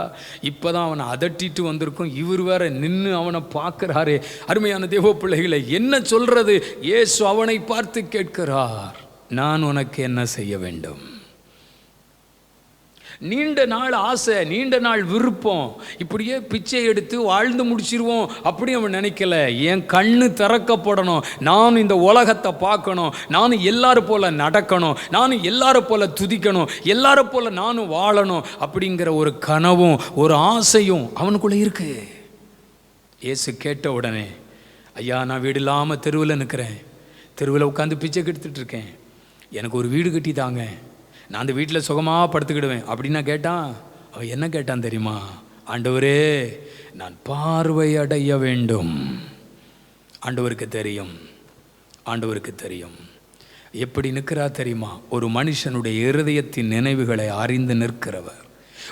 இப்போ தான் அவனை அதட்டிட்டு வந்திருக்கும், இவர் வேற நின்று அவனை பார்க்குறாரே. அருமையான தேவ பிள்ளைகளை, என்ன சொல்கிறது? இயேசு அவனை பார்த்து கேட்கிறார், நான் உனக்கு என்ன செய்ய வேண்டும்? நீண்ட நாள் ஆசை, நீண்ட நாள் விருப்பம், இப்படியே பிச்சை எடுத்து வாழ்ந்து முடிச்சிருவோம் அப்படி அவன் நினைக்கல. என் கண்ணு திறக்கப்படணும், நான் இந்த உலகத்தை பார்க்கணும், நானும் எல்லாரும் போல நடக்கணும், நானும் எல்லாரும் போல துதிக்கணும், எல்லாரும் போல நானும் வாழணும் அப்படிங்கிற ஒரு கனவும் ஒரு ஆசையும் அவனுக்குள்ளே இருக்கு. இயேசு கேட்ட உடனே, ஐயா நான் வீடு இல்லாமல் தெருவில் நிற்கிறேன், தெருவில் உட்காந்து பிச்சை கெடுத்துட்டு இருக்கேன், எனக்கு ஒரு வீடு கட்டி தாங்க, நான் அந்த வீட்டில் சுகமாக படுத்துக்கிடுவேன் அப்படின்னா கேட்டான். அவன் என்ன கேட்டான் தெரியுமா? ஆண்டவரே நான் பார்வை அடைய வேண்டும். ஆண்டவருக்கு தெரியும் எப்படி நிற்கிறா தெரியுமா? ஒரு மனுஷனுடைய இருதயத்தின் நினைவுகளை அறிந்து நிற்கிறவர்,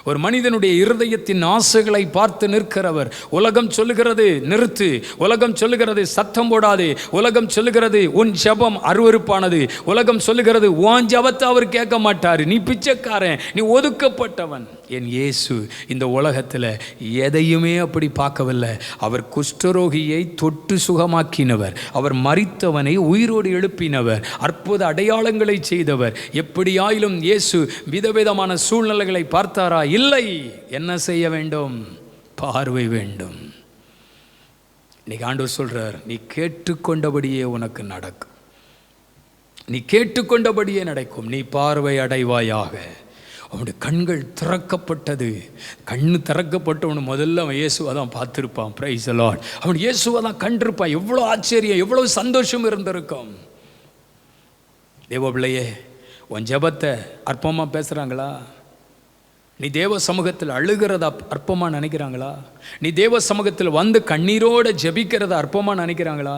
ஒரு மனிதனுடைய இருதயத்தின் ஆசைகளை பார்த்து நிற்கிறவர். உலகம் சொல்லுகிறது நிறுத்து, உலகம் சொல்லுகிறது சத்தம் போடாதே, உலகம் சொல்லுகிறது உன் ஜெபம் அருவருப்பானது, உலகம் சொல்லுகிறது உன் ஜெபத்தை அவர் கேட்க மாட்டார், நீ பிச்சைக்காரன், நீ ஒதுக்கப்பட்டவன். என் இயேசு இந்த உலகத்தில் எதையுமே அப்படி பார்க்கவில்லை. அவர் குஷ்டரோகியை தொட்டு சுகமாக்கினவர், அவர் மரித்தவனை உயிரோடு எழுப்பினவர், அற்புத அடையாளங்களை செய்தவர். எப்படியாயிலும் இயேசு விதவிதமான சூழ்நிலைகளை பார்த்தாரா? இல்லை. என்ன செய்ய வேண்டும்? பார்வை வேண்டும். இன்னைக்கு ஆண்டவர் சொல்றார், நீ கேட்டுக்கொண்டபடியே உனக்கு நடக்கும், நீ கேட்டுக்கொண்டபடியே நடக்கும், நீ பார்வை அடைவாயாக. அவனுடைய கண்கள் திறக்கப்பட்டது. கண்ணு திறக்கப்பட்டவனு முதல்ல அவன் இயேசுவை தான் பார்த்துருப்பான். Praise the Lord. அவன் இயேசுவை தான் கண்டிருப்பான். எவ்வளோ ஆச்சரியம், எவ்வளோ சந்தோஷம் இருந்திருக்கும். தேவ பிள்ளையே, உன் ஜெபத்தை அற்பமாக பேசுகிறாங்களா? நீ தேவ சமூகத்தில் அழுகிறத அற்பமாக நினைக்கிறாங்களா? நீ தேவ சமூகத்தில் வந்து கண்ணீரோடு ஜெபிக்கிறத அற்பமாக நினைக்கிறாங்களா?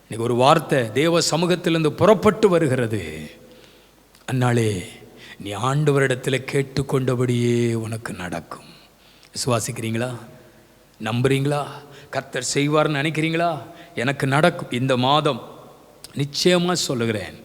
இன்னைக்கு ஒரு வார்த்தை தேவ சமூகத்திலிருந்து புறப்பட்டு வருகிறது. அந்நாளே நீ ஆண்டவரிடத்தில் கேட்டுக்கொண்டபடியே உனக்கு நடக்கும். விசுவாசிக்கிறீங்களா? நம்புறீங்களா? கர்த்தர் செய்வார்னு நினைக்கிறீங்களா? எனக்கு நடக்கும். இந்த மாதம் நிச்சயமாக சொல்லுகிறேன்,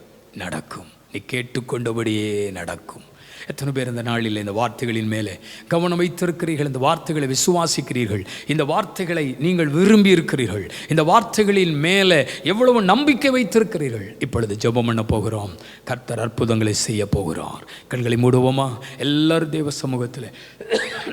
நடக்கும். நீ கேட்டுக்கொண்டபடியே நடக்கும். எத்தனை பேர் இந்த நாளில் இந்த வார்த்தைகளின் மேலே கவனம் வைத்திருக்கிறீர்கள்? இந்த வார்த்தைகளை விசுவாசிக்கிறீர்கள்? இந்த வார்த்தைகளை நீங்கள் விரும்பி இருக்கிறீர்கள்? இந்த வார்த்தைகளின் மேலே எவ்வளவு நம்பிக்கை வைத்திருக்கிறீர்கள்? இப்பொழுது ஜெபம் பண்ண போகிறோம். கர்த்தர் அற்புதங்களை செய்ய போகிறார். கண்களை மூடுவோமா? எல்லாரும் தேவ சமூகத்தில்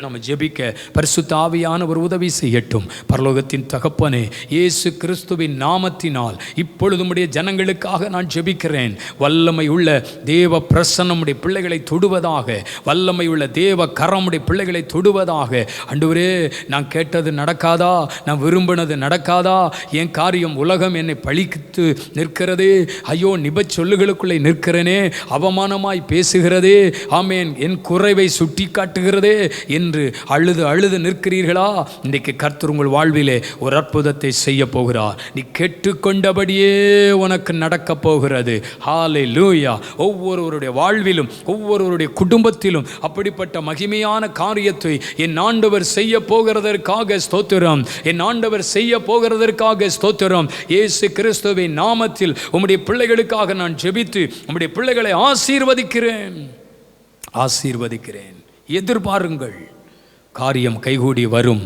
நம்ம ஜெபிக்க பரிசுத்த ஆவியானவர் உதவி செய்யட்டும். பரலோகத்தின் தகப்பனே, இயேசு கிறிஸ்துவின் நாமத்தினால் இப்பொழுது உம்முடைய ஜனங்களுக்காக நான் ஜெபிக்கிறேன். வல்லமை உள்ள தேவ பிரசன்னமுடைய பிள்ளைகளை தொடுவதாக, வல்லமை உள்ள தேவ கரமுடைய பிள்ளைகளை தொடுவதாக. ஆண்டவரே, நான் கேட்டது நடக்காதா? நான் விரும்பினது நடக்காதா? என் காரியம் உலகம் என்னை பழித்து நிற்கிறதே. ஐயோ, நிபச் சொல்லுகளுக்குள்ளே நிற்கிறேனே, அவமானமாய் பேசுகிறதே, ஆமேன், என் குறைவை சுட்டி காட்டுகிறதே என்று அழுது நிற்கிறீர்களா? இன்றைக்கு கர்த்தர் உங்கள் வாழ்விலே ஒரு அற்புதத்தை செய்ய போகிறார். நீ கேட்டுக்கொண்டபடியே உனக்கு நடக்க போகிறது. ஹல்லேலூயா. ஒவ்வொருவருடைய வாழ்விலும், ஒவ்வொருவருடைய குடும்பத்திலும் அப்படிப்பட்ட மகிமையான காரியத்தை என் ஆண்டவர் செய்ய போகிறதற்காக ஸ்தோத்திரம். என் ஆண்டவர் செய்ய போகிறதற்காக ஸ்தோத்திரம். இயேசு கிறிஸ்துவின் நாமத்தில் உம்முடைய பிள்ளைகளுக்காக நான் ஜெபித்து உம்முடைய பிள்ளைகளை ஆசீர்வதிக்கிறேன். எதிர்பாருங்கள். காரியம் கைகூடி வரும்.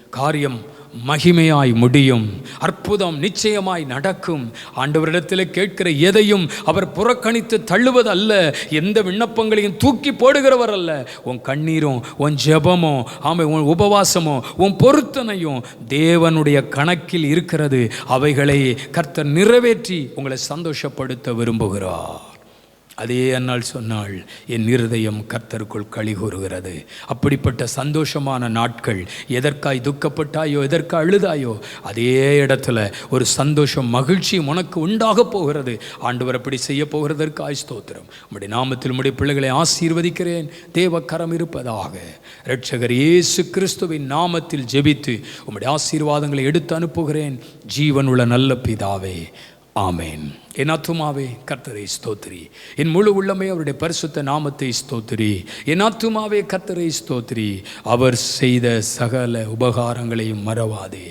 காரியம் மகிமையாய் முடியும். அற்புதம் நிச்சயமாய் நடக்கும். ஆண்டவரிடத்தில் கேட்கிற எதையும் அவர் புறக்கணித்து தள்ளுவதல்ல. எந்த விண்ணப்பங்களையும் தூக்கி போடுகிறவர் அல்ல. உன் கண்ணீரும், உன் ஜெபமோ, உன் உபவாசமோ, உன் பொருத்தனையும் தேவனுடைய கணக்கில் இருக்கிறது. அவைகளை கர்த்தர் நிறைவேற்றி உங்களை சந்தோஷப்படுத்த விரும்புகிறார். அதே அன்னாள் சொன்னாள், என் இருதயம் கர்த்தருக்குள் களி கூறுகிறது. அப்படிப்பட்ட சந்தோஷமான நாட்கள். எதற்காய் துக்கப்பட்டாயோ, எதற்காய் அழுதாயோ, அதே இடத்துல ஒரு சந்தோஷம், மகிழ்ச்சி உனக்கு உண்டாக போகிறது. ஆண்டவர் அப்படி செய்ய போகிறதற்காய் ஸ்தோத்திரம். உம்முடைய நாமத்தில் உம்முடைய பிள்ளைகளை ஆசீர்வதிக்கிறேன். தேவ கரம் இருப்பதாக. இரட்சகர் இயேசு கிறிஸ்துவின் நாமத்தில் ஜெபித்து உம்முடைய ஆசீர்வாதங்களை எடுத்து அனுப்புகிறேன். ஜீவனுள்ள நல்ல பிதாவே, ஆமேன். என் ஆத்துமாவே கர்த்தரை ஸ்தோத்திரி. என் முழு உள்ளமே அவருடைய பரிசுத்த நாமத்தை ஸ்தோத்திரி. என் ஆத்துமாவே கர்த்தரை ஸ்தோத்திரி. அவர் செய்த சகல உபகாரங்களையும் மறவாதே.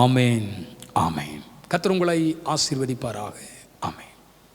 ஆமேன், ஆமேன். கர்த்தர் உங்களை ஆசீர்வதிப்பாராக. ஆமேன்.